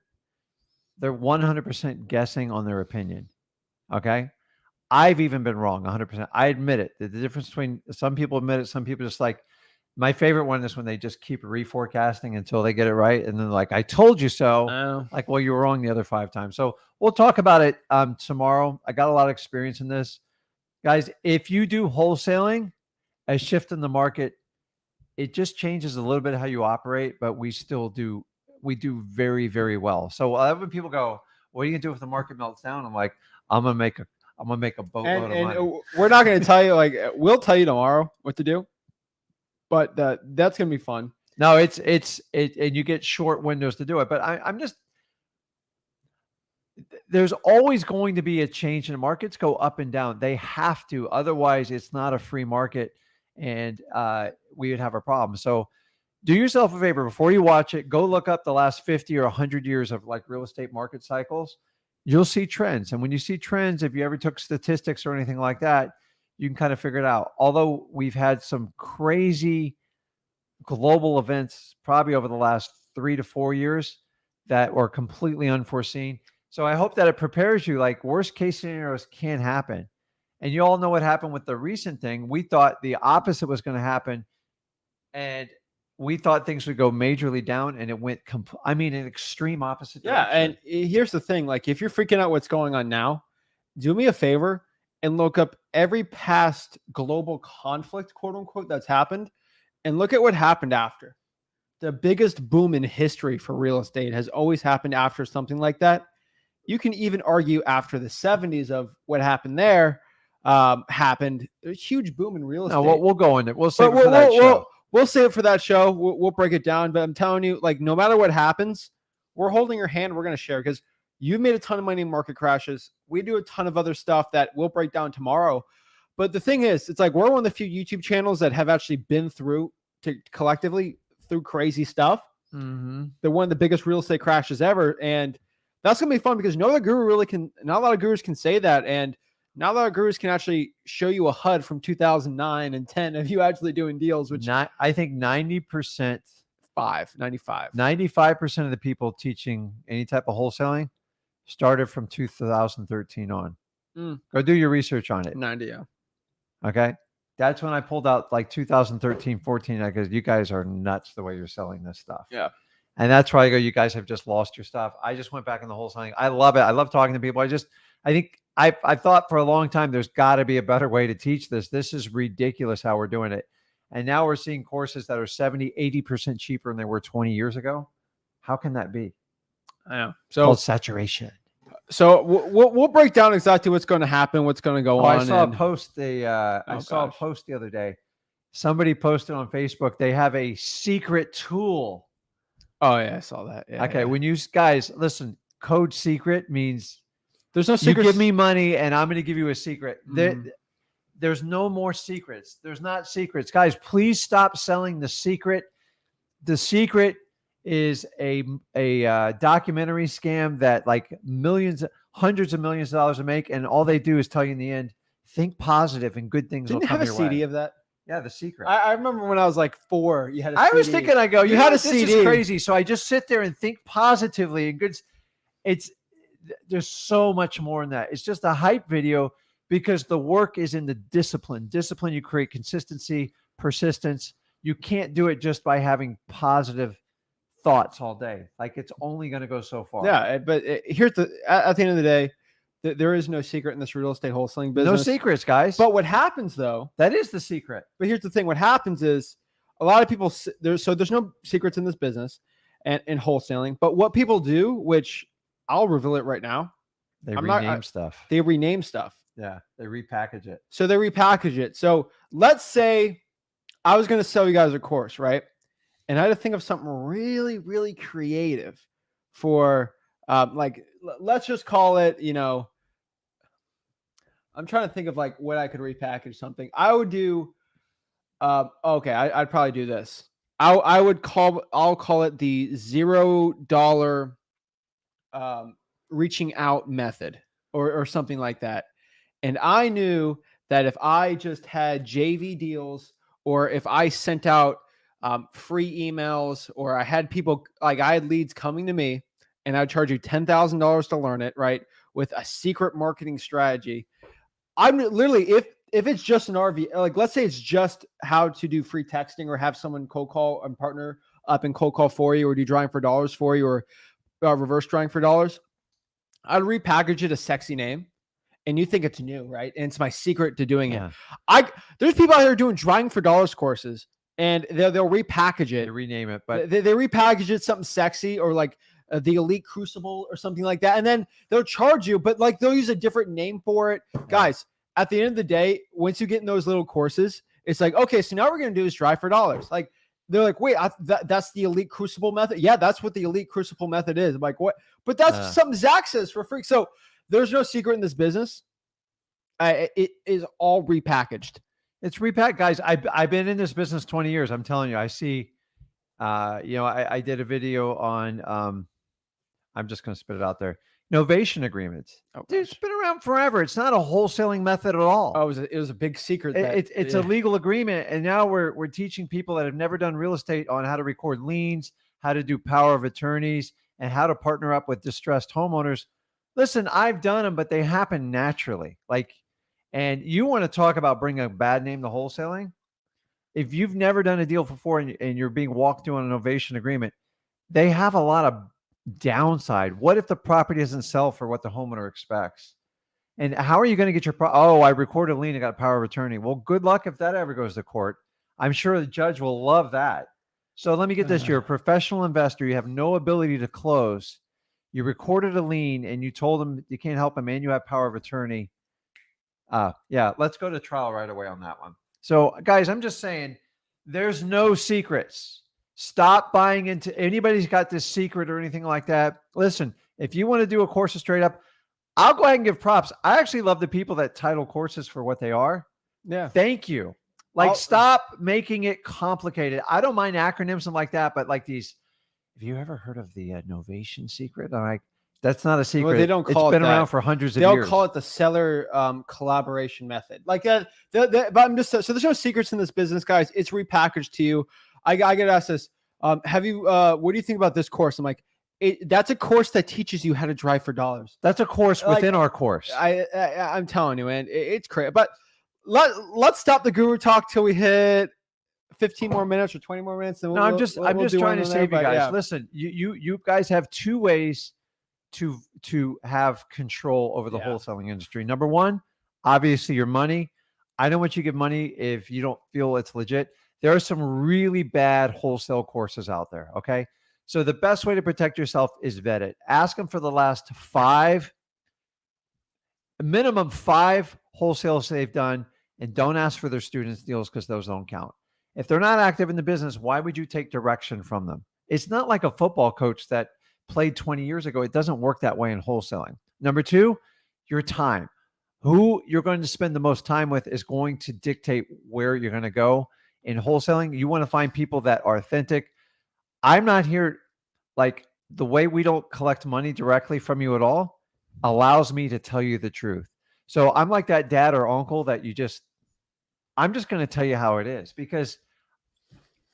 they're 100% guessing on their opinion. Okay? I've even been wrong 100%. I admit it. The difference between some people admit it, some people just like, my favorite one is when they just keep reforecasting until they get it right. And then like, I told you so. Like, well, you were wrong the other 5 times. So we'll talk about it tomorrow. I got a lot of experience in this. Guys, if you do wholesaling, a shift in the market, it just changes a little bit how you operate, but we do very, very well. So when people go, what are you going to do if the market melts down? I'm like, I'm gonna make a boatload of money. we're not going to tell you, like, we'll tell you tomorrow what to do, but that's going to be fun. No, it's and you get short windows to do it. But I'm just, there's always going to be a change, and markets go up and down. They have to, otherwise it's not a free market, and we would have a problem. So do yourself a favor before you watch it. Go look up the last 50 or 100 years of like real estate market cycles. You'll see trends, and when you see trends, if you ever took statistics or anything like that, you can kind of figure it out. Although we've had some crazy global events probably over the last 3 to 4 years that were completely unforeseen. So I hope that it prepares you, like worst case scenarios can happen. And you all know what happened with the recent thing. We thought the opposite was going to happen. And we thought things would go majorly down, and it went, an extreme opposite direction. Yeah. And here's the thing, like, if you're freaking out what's going on now, do me a favor and look up every past global conflict, quote unquote, that's happened, and look at what happened after. The biggest boom in history for real estate has always happened after something like that. You can even argue after the 70s of what happened there happened. A huge boom in real estate. No, we'll go in it. We'll save it for that show. We'll save it for that show. We'll break it down. But I'm telling you, like, no matter what happens, we're holding your hand. We're going to share, because you've made a ton of money in market crashes. We do a ton of other stuff that we'll break down tomorrow. But the thing is, it's like we're one of the few YouTube channels that have actually been through collectively through crazy stuff. Mm-hmm. They're one of the biggest real estate crashes ever. And that's going to be fun, because not a lot of gurus can say that. And not a lot of gurus can actually show you a HUD from 2009 and 10 of you actually doing deals, which I think 95% of the people teaching any type of wholesaling started from 2013 on. Go do your research on it. 90, yeah. Okay. That's when I pulled out like 2013, 14, because you guys are nuts the way you're selling this stuff. Yeah. And that's why I go, you guys have just lost your stuff. I just went back in the wholesaling. I love it. I love talking to people. I think I thought for a long time, there's got to be a better way to teach this. This is ridiculous how we're doing it. And now we're seeing courses that are 70, 80% cheaper than they were 20 years ago. How can that be? I know. It's called saturation. So we'll break down exactly what's going to happen, what's going to go on. I saw a post the other day. Somebody posted on Facebook. They have a secret tool. Oh yeah, I saw that. Yeah, okay, yeah. When you guys listen, code secret means there's no secret. You give me money, and I'm going to give you a secret. There's no more secrets. There's not secrets, guys. Please stop selling the secret. The secret is a documentary scam that like hundreds of millions of dollars to make, and all they do is tell you in the end, think positive and good things will come your way. Didn't have a CD of that? Yeah, The Secret. I remember when I was like 4, you had a CD. I was thinking, I go, you had a this CD. Is crazy. So I just sit there and think positively and good. There's so much more in that. It's just a hype video, because the work is in the discipline. Discipline, you create consistency, persistence. You can't do it just by having positive thoughts all day. Like, it's only going to go so far. Yeah, but here's at the end of the day, there is no secret in this real estate wholesaling business. No secrets, guys. But what happens though? That is the secret. But here's the thing: what happens is a lot of people there's no secrets in this business and in wholesaling. But what people do, which I'll reveal it right now, they rename stuff. They rename stuff. Yeah, they repackage it. So they repackage it. So let's say I was going to sell you guys a course, right? And I had to think of something really, really creative for, like, let's just call it, I'm trying to think of like what I could repackage something. I would do, okay, I'd probably do this. I'll call it the $0 reaching out method or something like that. And I knew that if I just had JV deals, or if I sent out free emails, or I had people, like I had leads coming to me, and I'd charge you $10,000 to learn it, right? With a secret marketing strategy. I'm literally, if it's just an RV, like let's say it's just how to do free texting, or have someone cold call and partner up and cold call for you, or do drawing for dollars for you, or reverse drawing for dollars, I'd repackage it a sexy name. And you think it's new, right? And it's my secret to doing it. There's people out there doing drawing for dollars courses, and they'll repackage it. They rename it, but they repackage it something sexy, or like the Elite Crucible or something like that. And then they'll charge you, but like they'll use a different name for it. Guys, at the end of the day, once you get in those little courses, it's like, okay, so now we're going to do is drive for dollars. Like they're like, wait, that's the Elite Crucible method. Yeah, that's what the Elite Crucible method is. I'm like, what? But that's something Zach says for free. So there's no secret in this business. It is all repackaged. It's repackaged, guys. I've been in this business 20 years. I'm telling you, I see, I did a video on, I'm just going to spit it out there. Novation agreements. Dude, it's been around forever. It's not a wholesaling method at all. Oh, it was a big secret. It's a legal agreement. And now we're teaching people that have never done real estate on how to record liens, how to do power of attorneys, and how to partner up with distressed homeowners. Listen, I've done them, but they happen naturally. And you want to talk about bringing a bad name to wholesaling? If you've never done a deal before and you're being walked through on an novation agreement, they have a lot of downside. What if the property doesn't sell for what the homeowner expects? And how are you going to get your I recorded a lien and got power of attorney. Well, good luck if that ever goes to court. I'm sure the judge will love that. So let me get this. You're a professional investor. You have no ability to close. You recorded a lien and you told them you can't help them and you have power of attorney. Let's go to trial right away on that one. So guys, I'm just saying there's no secrets. Stop buying into anybody's got this secret or anything like that. Listen, if you want to do a course straight up, I'll go ahead and give props. I actually love the people that title courses for what they are. Yeah. Thank you. Stop making it complicated. I don't mind acronyms and like that, but like these, have you ever heard of the Novation secret? I'm like, that's not a secret. Well, they don't call it's been it around for hundreds of years. They'll call it the seller collaboration method. Like that. But I'm just so there's no secrets in this business, guys. It's repackaged to you. I get asked this. Have you? What do you think about this course? I'm like, that's a course that teaches you how to drive for dollars. That's a course within our course. I'm telling you, man, it's crazy. But let's stop the guru talk till we hit 15 more minutes or 20 more minutes. No, I'm just trying to save you guys. Yeah. Listen, you guys have two ways to have control over the wholesaling industry. Number one, obviously your money. I don't want you to give money if you don't feel it's legit. There are some really bad wholesale courses out there. Okay. So the best way to protect yourself is vet it. Ask them for the last minimum five wholesales they've done, and don't ask for their students' deals because those don't count. If they're not active in the business, why would you take direction from them? It's not like a football coach that played 20 years ago. It doesn't work that way in wholesaling. Number two, your time. Who you're going to spend the most time with is going to dictate where you're going to go. In wholesaling, you want to find people that are authentic. I'm not here, like the way we don't collect money directly from you at all allows me to tell you the truth. So I'm like that dad or uncle that I'm just going to tell you how it is, because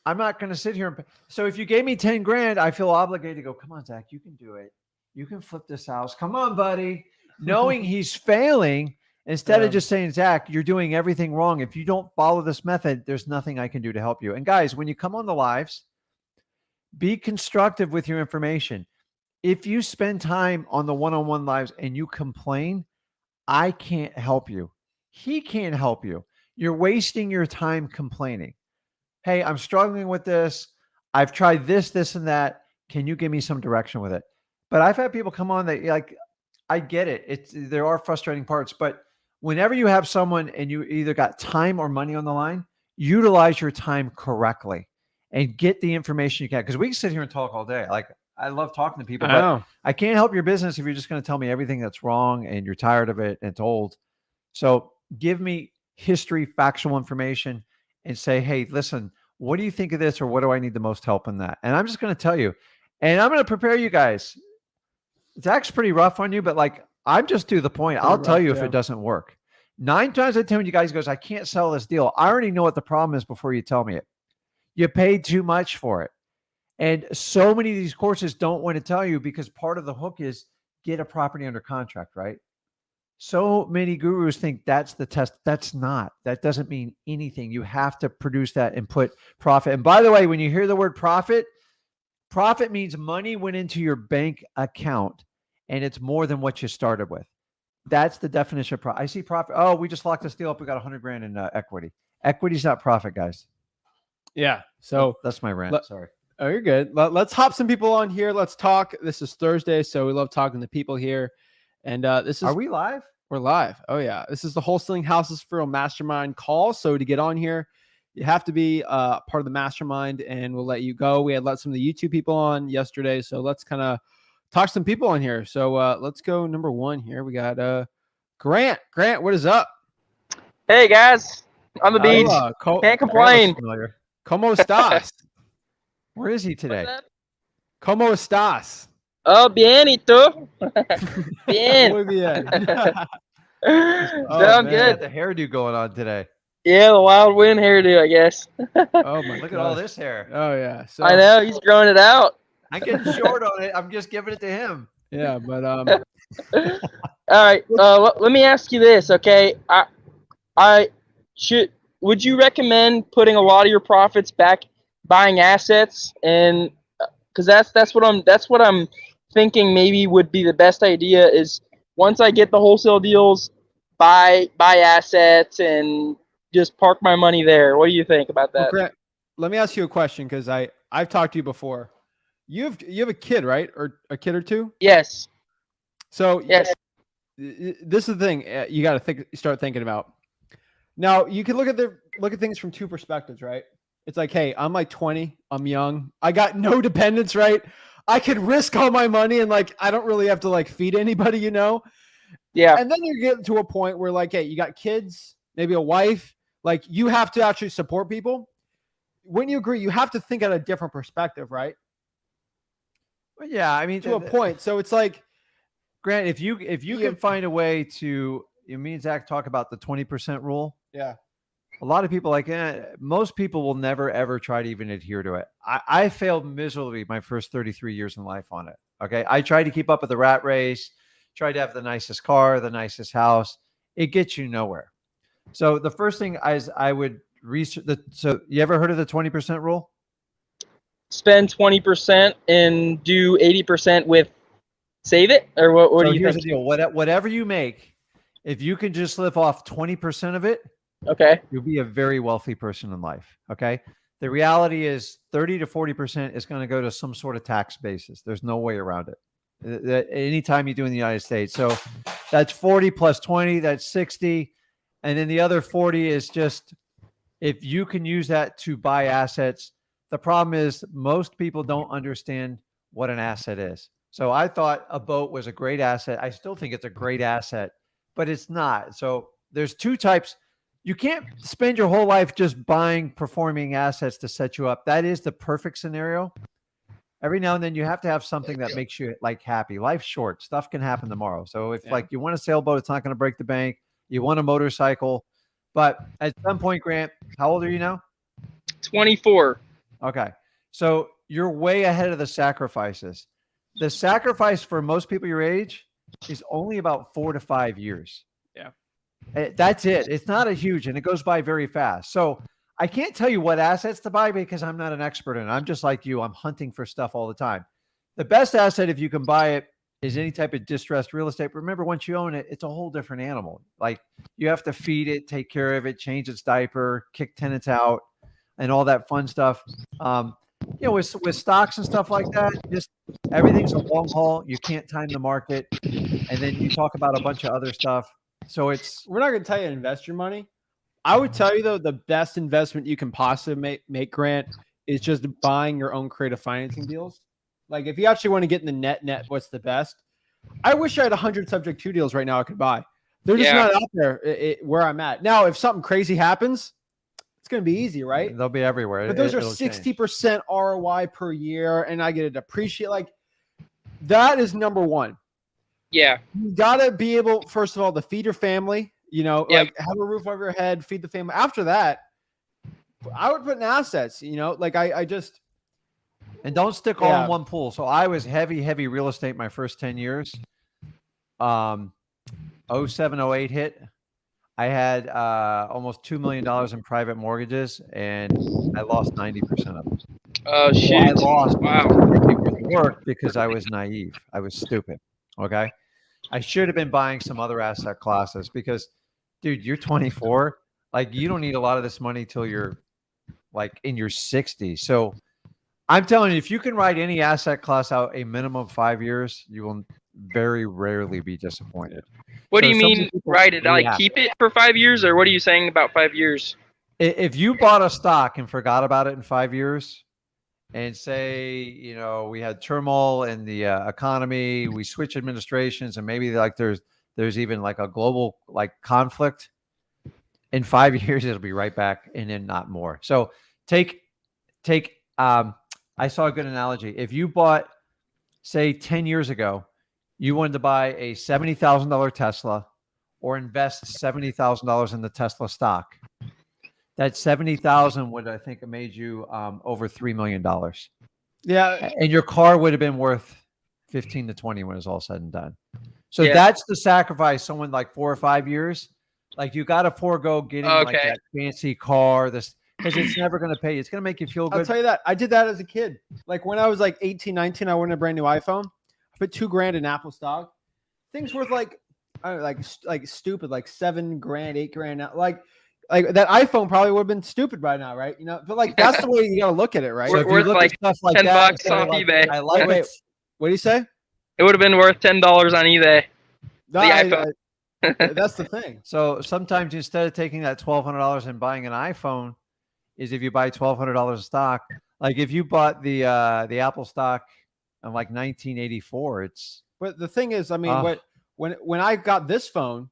I'm not going to sit here. So if you gave me 10 grand, I feel obligated to go, come on, Zach, you can do it. You can flip this house. Come on, buddy. Knowing he's failing, instead of just saying, Zach, you're doing everything wrong. If you don't follow this method, there's nothing I can do to help you. And guys, when you come on the lives, be constructive with your information. If you spend time on the one-on-one lives and you complain, I can't help you. He can't help you. You're wasting your time complaining. Hey, I'm struggling with this. I've tried this, this, and that. Can you give me some direction with it? But I've had people come on that, like, I get it. There are frustrating parts, but whenever you have someone and you either got time or money on the line, utilize your time correctly and get the information you can. Because we can sit here and talk all day. Like, I love talking to people, but I can't help your business if you're just going to tell me everything that's wrong and you're tired of it and it's old. So give me history, factual information, and say, hey, listen, what do you think of this? Or what do I need the most help in that? And I'm just going to tell you, and I'm going to prepare you guys. Zach's pretty rough on you, but like, I'm just to the point. I'll tell you if it doesn't work. 9 times out of 10, you guys goes, I can't sell this deal. I already know what the problem is before you tell me it. You paid too much for it. And so many of these courses don't want to tell you, because part of the hook is get a property under contract, right? So many gurus think that's the test. That's not. That doesn't mean anything. You have to produce that and put profit. And by the way, when you hear the word profit, profit means money went into your bank account and it's more than what you started with. That's the definition of profit. I see profit. Oh, we just locked this deal up. We got 100 grand in equity. Equity's not profit, guys. Yeah. So that's my rant. Sorry. Oh, you're good. Let's hop some people on here. Let's talk. This is Thursday, so we love talking to people here. And this is Are we live? we're live. Oh yeah, this is the Wholesaling Houses for a Mastermind Call. So to get on here, you have to be part of the mastermind, and we'll let you go. We had let some of the YouTube people on yesterday, so let's kind of talk to some people on here. So let's go number one here. We got Grant. Grant, what is up? Hey guys, on the beach. Can't complain. ¿Cómo estás? Where is he today? ¿Cómo estás? Oh, bien, ¿y tú? Bien. Muy bien. Sound good. Got the hairdo going on today. Yeah, the wild wind hairdo, I guess. Oh my Look at all this hair. Oh yeah. So, I know, he's growing it out. I'm getting short on it. I'm just giving it to him. Yeah, but All right, let me ask you this, okay? Would you recommend putting a lot of your profits back buying assets? And because that's what I'm thinking maybe would be the best idea is once I get the wholesale deals, buy assets and just park my money there. What do you think about that? well, Grant, let me ask you a question because I've talked to you before. You have a kid, right? Or a kid or two? Yes. So Yes. this is the thing you got to start thinking about. Now you can look at things from two perspectives, right? It's like, hey, I'm like 20, I'm young, I got no dependents, right? I could risk all my money and like I don't really have to like feed anybody, you know? Yeah. And then you get to a point where like, hey, you got kids, maybe a wife, like you have to actually support people. When you agree, you have to think at a different perspective, right? Well, yeah, I mean, To a point. So it's like, Grant, if you can find a way to, me and Zach talk about the 20% rule. yeah. A lot of people most people will never, ever try to even adhere to it. I failed miserably my first 33 years in life on it. Okay. I tried to keep up with the rat race, tried to have the nicest car, the nicest house. It gets you nowhere. So the first thing I would research. So you ever heard of the 20% rule? Spend 20% and do 80% with save it? Or what do you here's think? the deal. Whatever you make, if you can just live off 20% of it, Okay. you'll be a very wealthy person in life. Okay. The reality is 30 to 40% is going to go to some sort of tax basis. There's no way around it. Anytime you do in the United States. So that's 40 plus 20, that's 60. And then the other 40 is just, if you can use that to buy assets. The problem is most people don't understand what an asset is. So I thought a boat was a great asset. I still think it's a great asset, but it's not. So there's two types. You can't spend your whole life just buying performing assets to set you up. That is the perfect scenario. Every now and then you have to have something that makes you like happy. Life's short. Stuff can happen tomorrow. So if like you want a sailboat, it's not going to break the bank. You want a motorcycle. But at some point, Grant, how old are you now? 24. Okay. So you're way ahead of the sacrifices. The sacrifice for most people your age is only about 4 to 5 years. Yeah. That's it. It's not a huge, and it goes by very fast. So I can't tell you what assets to buy because I'm not an expert in it. I'm just like you. I'm hunting for stuff all the time. The best asset, if you can buy it, is any type of distressed real estate. Remember, once you own it, it's a whole different animal. Like you have to feed it, take care of it, change its diaper, kick tenants out, and all that fun stuff. With stocks and stuff like that, just everything's a long haul. You can't time the market. And then you talk about a bunch of other stuff. So we're not going to tell you to invest your money. I would tell you though, the best investment you can possibly make, Grant, is just buying your own creative financing deals. Like if you actually want to get in the net, what's the best? I wish I had 100 subject to deals right now I could buy. They're just not out there where I'm at. Now, if something crazy happens, it's going to be easy, right? They'll be everywhere. But those are 60% ROI per year, and I get to depreciate. Like that is number one. Yeah. You got to be able, first of all, to feed your family, like have a roof over your head, feed the family. After that, I would put in assets, like I just. And don't stick all in one pool. So I was heavy real estate my first 10 years. 07, 08 hit. I had almost $2 million in private mortgages, and I lost 90% of them. Oh, shit. I lost Wow. work because I was naive. I was stupid. Okay. I should have been buying some other asset classes because, dude, you're 24. Like, you don't need a lot of this money till you're like in your 60s. So I'm telling you, if you can ride any asset class out a minimum of 5 years, you will very rarely be disappointed. What do So you some mean, people ride it? Like react. keep it for 5 years, or what are you saying about 5 years? If you bought a stock and forgot about it in 5 years, and say, we had turmoil in the economy, we switch administrations, and maybe like there's even like a global like conflict, in 5 years it'll be right back, and then not more. So take I saw a good analogy. If you bought, say 10 years ago, you wanted to buy a $70,000 Tesla or invest $70,000 in the Tesla stock, that 70,000 would, I think, have made you over $3 million. Yeah. And your car would have been worth 15 to 20 when it's all said and done. So Yeah. that's the sacrifice. Someone like 4 or 5 years, like you got to forego getting like Okay. that fancy car, this, because it's never going to pay you. It's going to make you feel good. I'll tell you that. I did that as a kid. Like when I was like 18, 19, I wanted a brand new iPhone. I put $2,000 in Apple stock. Things worth like, I don't know, like stupid, like $7,000, $8,000 now. Like that iPhone probably would have been stupid by now, right? But like that's the way you got to look at it, right? So if you Worth look like at stuff like $10 that, say, off like, eBay. I like Wait, it. what do you say? It would have been worth $10 on eBay. No, The iPhone. that's the thing. So sometimes instead of taking that $1,200 and buying an iPhone, is if you buy $1,200 of stock. Like if you bought the Apple stock in like 1984, it's. But the thing is, I mean, when I got this phone,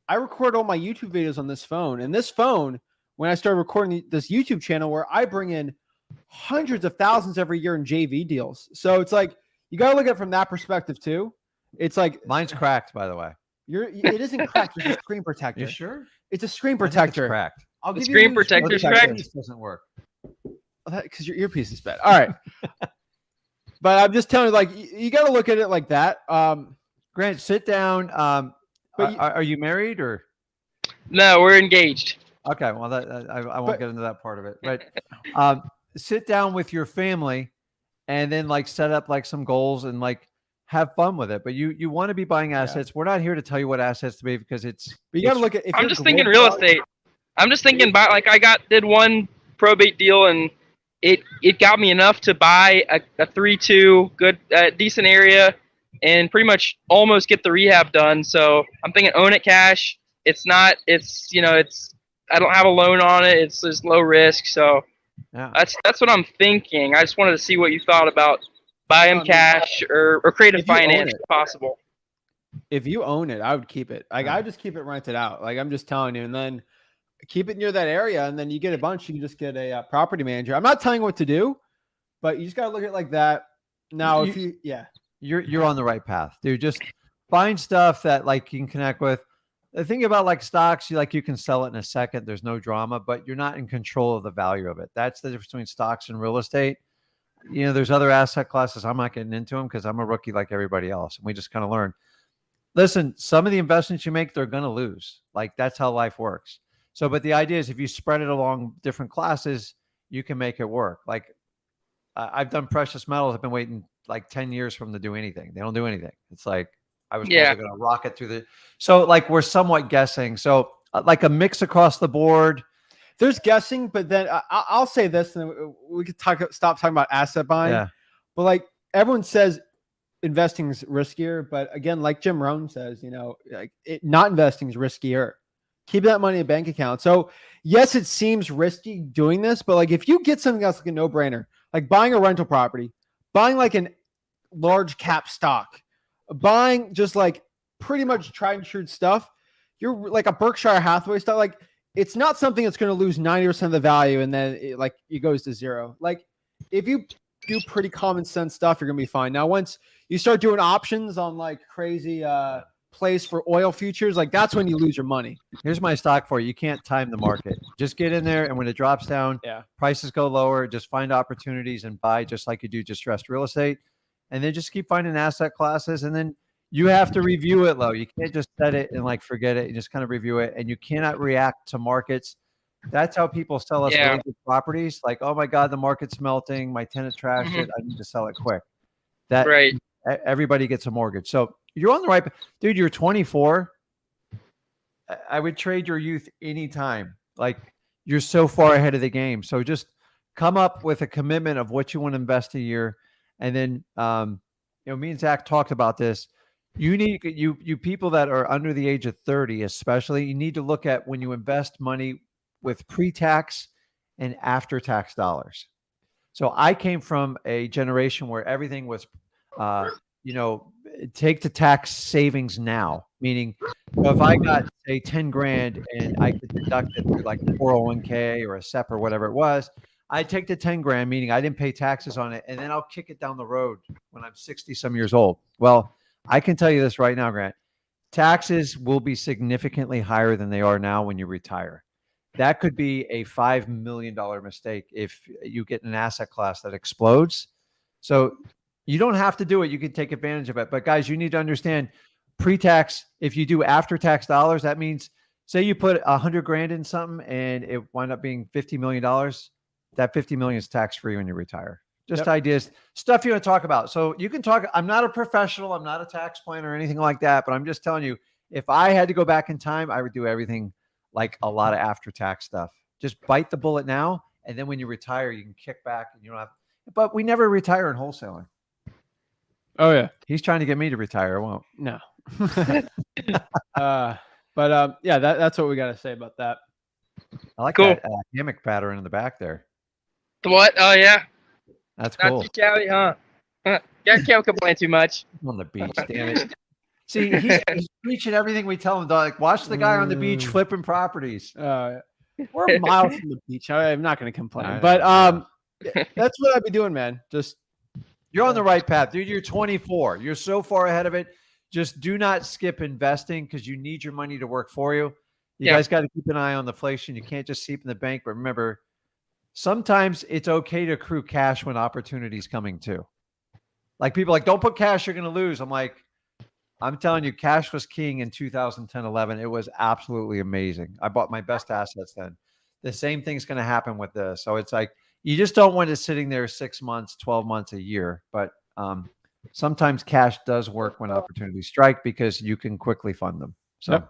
I record all my YouTube videos on this phone. And this phone, when I started recording this YouTube channel where I bring in hundreds of thousands every year in JV deals. So it's like, you got to look at it from that perspective too. It's like Mine's cracked, by the way. it isn't cracked. It's a screen protector. You sure? It's a screen I think it's protector. cracked. I'll The give screen you a new protector's protector. cracked? This doesn't work. Because your earpiece is bad. All right. But I'm just telling you, like, you got to look at it like that. Grant, sit down. But are you married or? No, we're engaged. Okay, well, that I won't But- get into that part of it. But sit down with your family, and then like set up like some goals and like have fun with it. But you want to be buying assets. We're not here to tell you what assets to be because it's. But you got to look at. If I'm you're just thinking global- real estate. I'm just thinking about, like, I did one probate deal, and it got me enough to buy a 3-2 good decent area and pretty much almost get the rehab done. So I'm thinking own it cash. It's I don't have a loan on it. It's just low risk. So Yeah. that's what I'm thinking. I just wanted to see what you thought about buy them cash or creative if you own finance it. if possible. If you own it, I would keep it. Like I would just keep it rented out. Like I'm just telling you, and then keep it near that area, and then you get a bunch. You can just get a property manager. I'm not telling you what to do, but you just got to look at it like that. Now, if you, You're on the right path, dude. Just find stuff that like you can connect with. The thing about like stocks, you can sell it in a second. There's no drama, but you're not in control of the value of it. That's the difference between stocks and real estate. There's other asset classes. I'm not getting into them because I'm a rookie like everybody else, and we just kind of learn. Listen, some of the investments you make, they're going to lose. Like that's how life works. So, but the idea is if you spread it along different classes, you can make it work. Like I've done precious metals. I've been waiting like 10 years for them to do anything. They don't do anything. It's like, I was probably going to rocket through the, so like we're somewhat guessing. So like a mix across the board. there's guessing, but then I'll say this, and then we could stop talking about asset buying. Yeah. But like everyone says, investing is riskier. But again, like Jim Rohn says, not investing is riskier. Keep that money in a bank account. So yes, it seems risky doing this, but like if you get something else like a no-brainer, like buying a rental property, buying like an large cap stock, buying just like pretty much tried and true stuff, you're like a Berkshire Hathaway stock. Like it's not something that's going to lose 90% of the value and then it goes to zero. Like if you do pretty common sense stuff, you're going to be fine. Now, once you start doing options on like crazy place for oil futures, like that's when you lose your money. Here's my stock for you. You can't time the market. Just get in there, and when it drops down, prices go lower. Just find opportunities and buy, just like you do distressed real estate, and then just keep finding asset classes. And then you have to review it, low. You can't just set it and like forget it. You just kind of review it, and you cannot react to markets. That's how people sell us really good properties. Like, oh my God, the market's melting. My tenant trashed it. I need to sell it quick. That Right. Everybody gets a mortgage. So you're on the right, dude. You're 24. I would trade your youth anytime. Like you're so far ahead of the game. So just come up with a commitment of what you want to invest a year. And then, me and Zach talked about this. You need you people that are under the age of 30, especially, you need to look at when you invest money with pre-tax and after-tax dollars. So I came from a generation where everything was, take the tax savings now, meaning if I got say 10 grand and I could deduct it through like 401k or a SEP or whatever it was, I'd take the 10 grand, meaning I didn't pay taxes on it, and then I'll kick it down the road when I'm 60 some years old. Well, I can tell you this right now, Grant, taxes will be significantly higher than they are now when you retire. That could be a $5 million mistake if you get an asset class that explodes. So you don't have to do it. You can take advantage of it. But guys, you need to understand pre-tax, if you do after-tax dollars, that means say you put 100 grand in something and it wind up being $50 million. That 50 million is tax-free when you retire. Just ideas, stuff you want to talk about. So you can talk. I'm not a professional. I'm not a tax planner or anything like that, but I'm just telling you, if I had to go back in time, I would do everything like a lot of after-tax stuff. Just bite the bullet now. And then when you retire, you can kick back and you don't have, but we never retire in wholesaling. Oh yeah. He's trying to get me to retire. I won't. No. That's what we got to say about that. I like Cool. that hammock pattern in the back there. The what? Oh yeah. That's Not cool. too shabby, huh? Can't complain too much. On the beach, damn it. See, he's preaching everything we tell him. Like, watch the guy on the beach flipping properties. We're miles from the beach. I'm not going to complain, but that's what I'd be doing, man. Just you're on the right path, dude. You're 24. You're so far ahead of it. Just do not skip investing because you need your money to work for you. You guys got to keep an eye on the inflation. You can't just keep in the bank. But remember, sometimes it's okay to accrue cash when opportunity's coming too. Like people like, don't put cash, you're going to lose. I'm telling you, cash was king in 2010, 11. It was absolutely amazing. I bought my best assets then. The same thing's going to happen with this. So it's like, you just don't want it sitting there 6 months, 12 months, a year. But sometimes cash does work when opportunities strike because you can quickly fund them. So.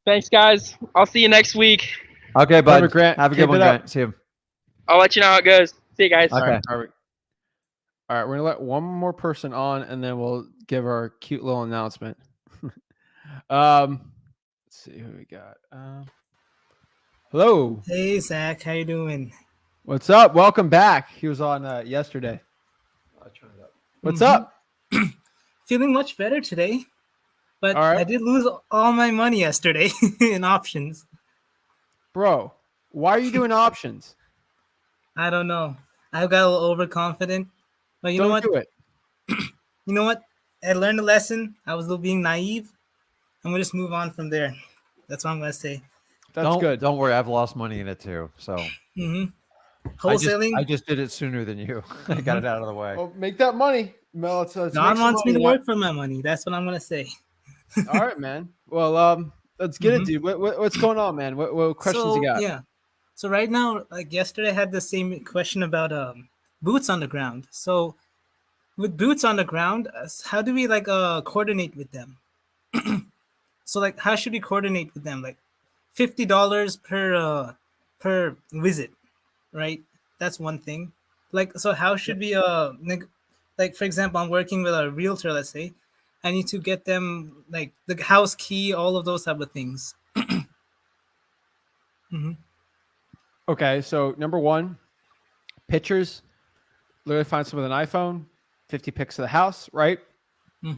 Thanks, guys. I'll see you next week. Okay, bud. Robert Grant, have a good keep one, it up. Grant. See you. I'll let you know how it goes. See you guys. Okay. All right, we're gonna let one more person on, and then we'll give our cute little announcement. Let's see who we got. Hello. Hey Zach, how you doing? What's up? Welcome back. He was on yesterday. What's up? Feeling much better today, but All right. I did lose all my money yesterday in options. Bro, why are you doing options? I don't know. I got a little overconfident, but you know what? Do it. You know what? I learned a lesson. I was a little being naive. I'm gonna just move on from there. That's what I'm gonna say. That's good. Don't worry. I've lost money in it too. So Wholesaling. I just did it sooner than you. I got it out of the way. Well, make that money. Mel, let's God wants me to work for my money. That's what I'm gonna say. All right, man. Well, let's get it, dude. What's going on, man? What questions you got? Yeah. So right now, like yesterday, I had the same question about boots on the ground. So with boots on the ground, how do we coordinate with them? So like, how should we coordinate with them? Like $50 per visit, right? That's one thing. Like, so how should we like, for example, I'm working with a realtor, let's say. I need to get them like the house key, all of those type of things. Okay, so number one, pictures. Literally find some with an iPhone, 50 pics of the house, right?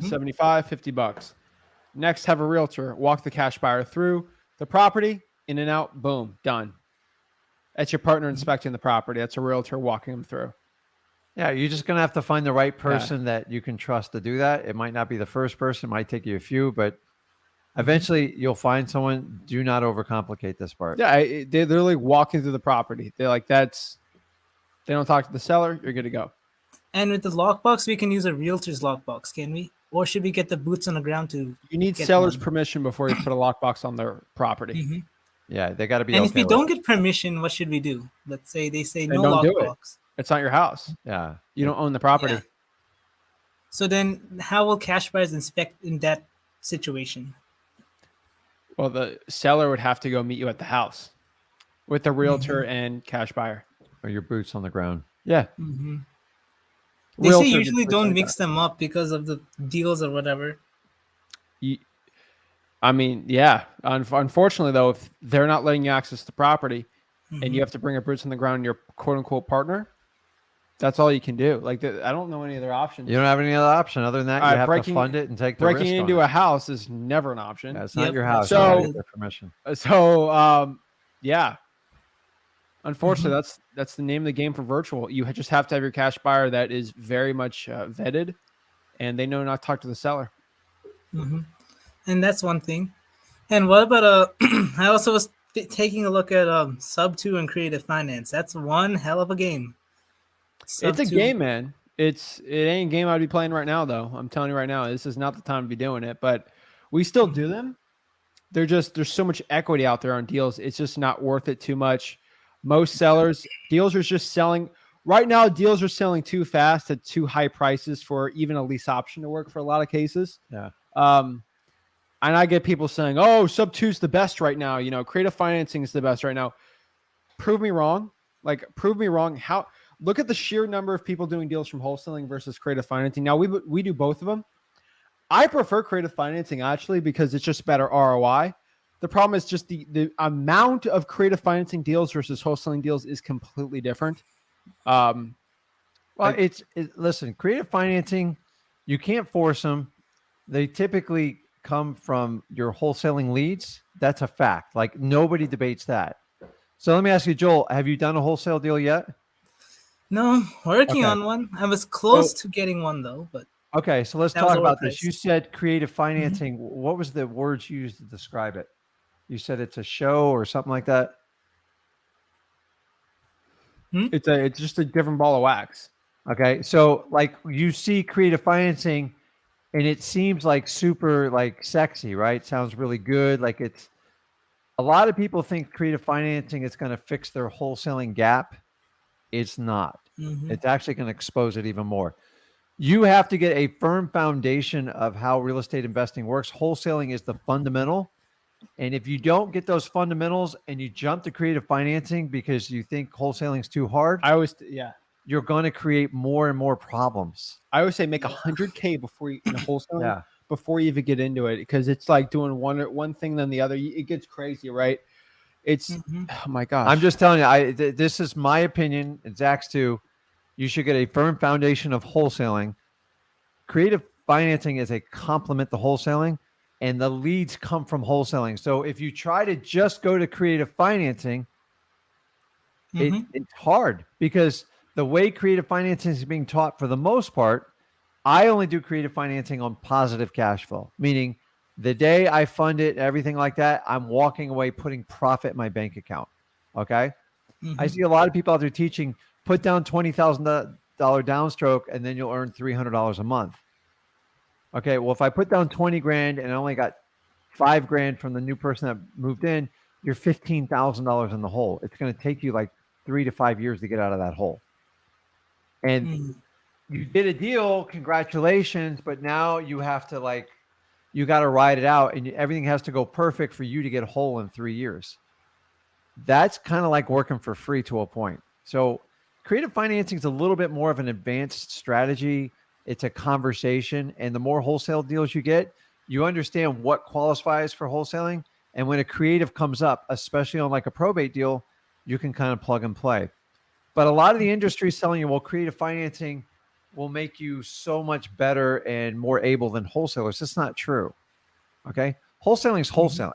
75, $50. Next, have a realtor walk the cash buyer through the property, in and out, boom, done. That's your partner inspecting the property. That's a realtor walking them through. Yeah, you're just going to have to find the right person that you can trust to do that. It might not be the first person. It might take you a few, but eventually you'll find someone. Do not overcomplicate this part. Yeah, they're literally walking through the property. They're like, they don't talk to the seller. You're good to go. And with the lockbox, we can use a realtor's lockbox, can we? Or should we get the boots on the ground to? You need seller's permission before you put a lockbox on their property. Yeah, they got to be. And if we don't get permission, what should we do? Let's say they say no don't do lockbox. It's not your house. Yeah, you don't own the property. Yeah. So then, how will cash buyers inspect in that situation? Well, the seller would have to go meet you at the house. with the realtor and cash buyer. Or your boots on the ground. Yeah. Mm-hmm. They Realtor say gets usually boots don't on the mix them up because of the deals or whatever. I mean, yeah. Unfortunately, though, if they're not letting you access the property and you have to bring a boots on the ground, your quote unquote partner, that's all you can do. Like, I don't know any other options. You don't have any other option other than that. You have to fund it and take the risk. Breaking into a house is never an option. That's not your house. So, you gotta get their permission. So, yeah. Unfortunately, that's the name of the game for virtual. You just have to have your cash buyer that is very much vetted, and they know not to talk to the seller. And that's one thing. And what about I also was taking a look at Sub2 and Creative Finance. That's one hell of a game. It's a game, man. It ain't a game I'd be playing right now, though. I'm telling you right now, this is not the time to be doing it. But we still do them. There's so much equity out there on deals. It's just not worth it too much. Most sellers, deals are just selling right now. Deals are selling too fast at too high prices for even a lease option to work for a lot of cases. Yeah. And I get people saying, "Oh, Sub2 is the best right now. You know, creative financing is the best right now." Prove me wrong. Prove me wrong. How? Look at the sheer number of people doing deals from wholesaling versus creative financing. Now we do both of them. I prefer creative financing actually because it's just better ROI. The problem is just the amount of creative financing deals versus wholesaling deals is completely different. Well, listen, creative financing, you can't force them. They typically come from your wholesaling leads. That's a fact. Like nobody debates that. So let me ask you, Joel, have you done a wholesale deal yet? No, working on one. I was close to getting one though, but okay. So let's talk about this. You said creative financing. What was the words you used to describe it? You said it's a show or something like that. It's just a different ball of wax. Okay. So like you see creative financing and it seems like super like sexy, right? Sounds really good. Like it's a lot of people think creative financing is going to fix their wholesaling gap. It's not. It's actually going to expose it even more. You have to get a firm foundation of how real estate investing works. Wholesaling is the fundamental. And if you don't get those fundamentals and you jump to creative financing because you think wholesaling is too hard, you're going to create more and more problems. I always say make $100K before you in wholesaling, before you even get into it, because it's like doing one thing then the other. It gets crazy, right? It's oh my gosh. I'm just telling you, this is my opinion, and Zach's too. You should get a firm foundation of wholesaling. Creative financing is a complement to wholesaling. And the leads come from wholesaling. So if you try to just go to creative financing, it's hard because the way creative financing is being taught for the most part, I only do creative financing on positive cash flow, meaning the day I fund it, everything like that, I'm walking away putting profit in my bank account. Okay. I see a lot of people out there teaching, put down $20,000 downstroke and then you'll earn $300 a month. Okay, well, if I put down 20 grand and I only got 5 grand from the new person that moved in, you're $15,000 in the hole. It's going to take you like 3 to 5 years to get out of that hole. And you did a deal, congratulations, but now you have to you got to ride it out and everything has to go perfect for you to get a hole in 3 years. That's kind of like working for free to a point. So creative financing is a little bit more of an advanced strategy. It's a conversation, and the more wholesale deals you get, you understand what qualifies for wholesaling. And when a creative comes up, especially on like a probate deal, you can kind of plug and play. But a lot of the industry is telling you, well, creative financing will make you so much better and more able than wholesalers. That's not true. Okay. Wholesaling is wholesaling.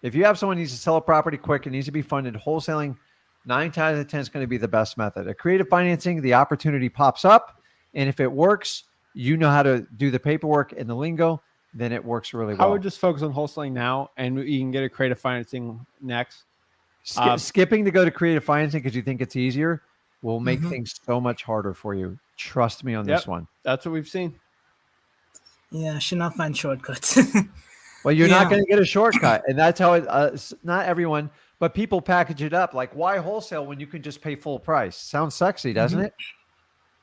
If you have someone who needs to sell a property quick and needs to be funded, wholesaling 9 times out of 10 is going to be the best method. A creative financing, the opportunity pops up. And if it works, you know how to do the paperwork and the lingo, then it works really well. I would just focus on wholesaling now, and you can get a creative financing next. Skipping to go to creative financing because you think it's easier will make things so much harder for you. Trust me on this one. That's what we've seen. Yeah, I should not find shortcuts. Well, you're not going to get a shortcut. And that's how not everyone, but people package it up. Like, why wholesale when you can just pay full price? Sounds sexy, doesn't it?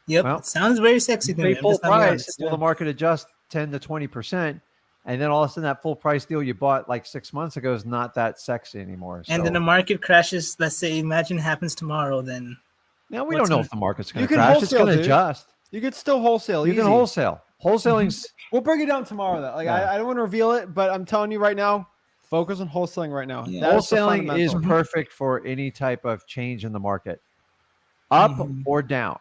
Yep, well, it sounds very sexy to me. Pay full price until the market adjusts 10 to 20%. And then all of a sudden that full price deal you bought like 6 months ago is not that sexy anymore. And then the market crashes. Let's say, imagine happens tomorrow. Then now we don't know if the market's going to can crash. It's wholesale, going to dude. adjust. You could still wholesale. You can easy. wholesale. Wholesaling's We'll break it down tomorrow, though. Like Yeah. I don't want to reveal it, but I'm telling you right now, focus on wholesaling right now. Yeah. That is the wholesaling is fundamental. perfect for any type of change in the market, up Mhm. or down.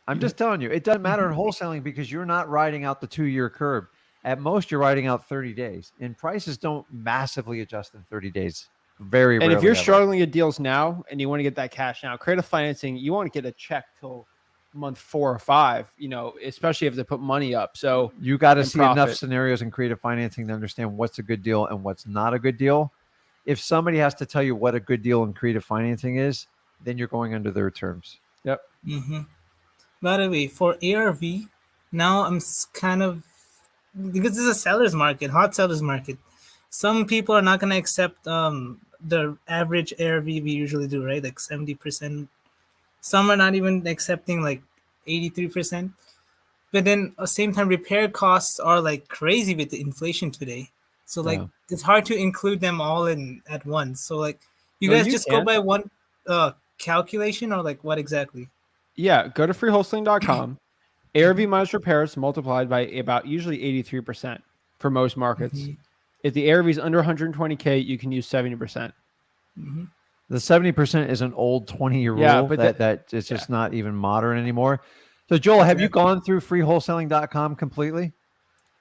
I'm just telling you, it doesn't matter in wholesaling because you're not riding out the 2-year curve. At most, you're riding out 30 days, and prices don't massively adjust in 30 days. Very And if rarely you're ever. struggling at deals now and you want to get that cash now, creative financing, you want to get a check till month 4 or 5, especially if they put money up. So You got to and see enough profit. scenarios in creative financing to understand what's a good deal and what's not a good deal. If somebody has to tell you what a good deal in creative financing is, then you're going under their terms. Mm-hmm. By the way, for ARV, now I'm kind of, because this is a seller's market, hot seller's market. Some people are not going to accept the average ARV we usually do, right? Like 70%. Some are not even accepting like 83%. But then at the same time, repair costs are like crazy with the inflation today. So like Yeah. it's hard to include them all in at once. So like you No, guys you just can. go by one calculation, or like what exactly? yeah, go to freewholesaling.com. ARV minus repairs multiplied by about usually 83% for most markets. Mhm. If the ARV is under 120K, you can use 70%. The 70% is an old 20-year rule Yeah, but that it's just not even modern anymore. So Joel, have you Exactly. gone through freewholesaling.com completely?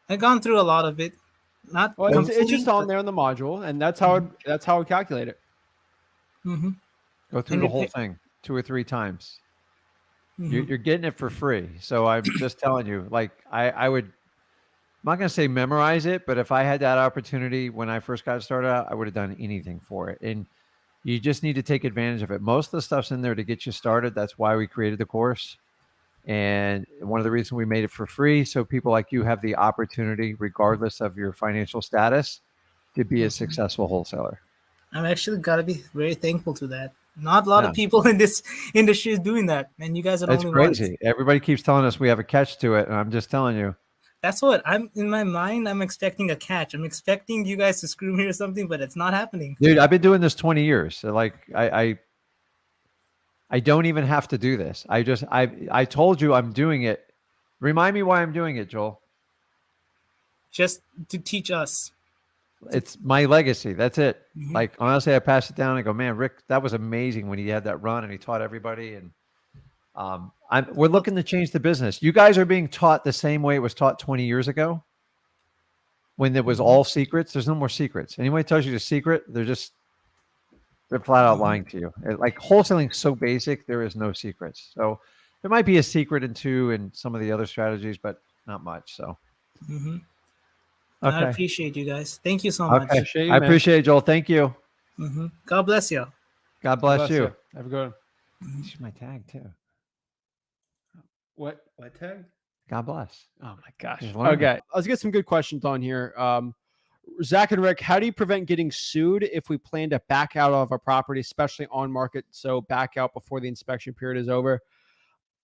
I've gone through a lot of it. Not Well, it's complete, just on there in the module, and that's how we calculate it. Mm-hmm. Go through And the whole repa- thing 2 or 3 times. Mhm. You're getting it for free. So I'm just telling you, like I would, I'm not going to say memorize it, but if I had that opportunity when I first got started out, I would have done anything for it. And you just need to take advantage of it. Most of the stuff's in there to get you started. That's why we created the course. And one of the reasons we made it for free, so people like you have the opportunity, regardless of your financial status, to be a successful wholesaler. I'm actually gotta be very thankful to that. Not a lot Yeah. of people in this industry is doing that, and you guys are the That's only ones. crazy. Everybody keeps telling us we have a catch to it, and I'm just telling you. That's what I'm in my mind. I'm expecting a catch. I'm expecting you guys to screw me or something, but it's not happening. Dude, I've been doing this 20 years. So like I don't even have to do this. I told you I'm doing it. Remind me why I'm doing it, Joel. Just to teach us. It's my legacy. That's it. Mhm. Like honestly, I pass it down and go, man, Rick, that was amazing when he had that run and he taught everybody. And we're looking to change the business. You guys are being taught the same way it was taught 20 years ago, when there was all secrets. There's no more secrets. Anybody tells you the secret, they're flat out lying to you. Like wholesaling is so basic, there is no secrets. So there might be a secret in 2 and some of the other strategies, but not much. So Mhm. okay. I appreciate you guys. Thank you so much. Okay. Appreciate you, I man. appreciate it, Joel. Thank you. God bless you. God bless you. Have a good one. This is my tag too. What tag? God bless. Oh my gosh. Just learn Okay. Let's get some good questions on here. Zach and Rick, how do you prevent getting sued if we plan to back out of a property, especially on market? So back out before the inspection period is over.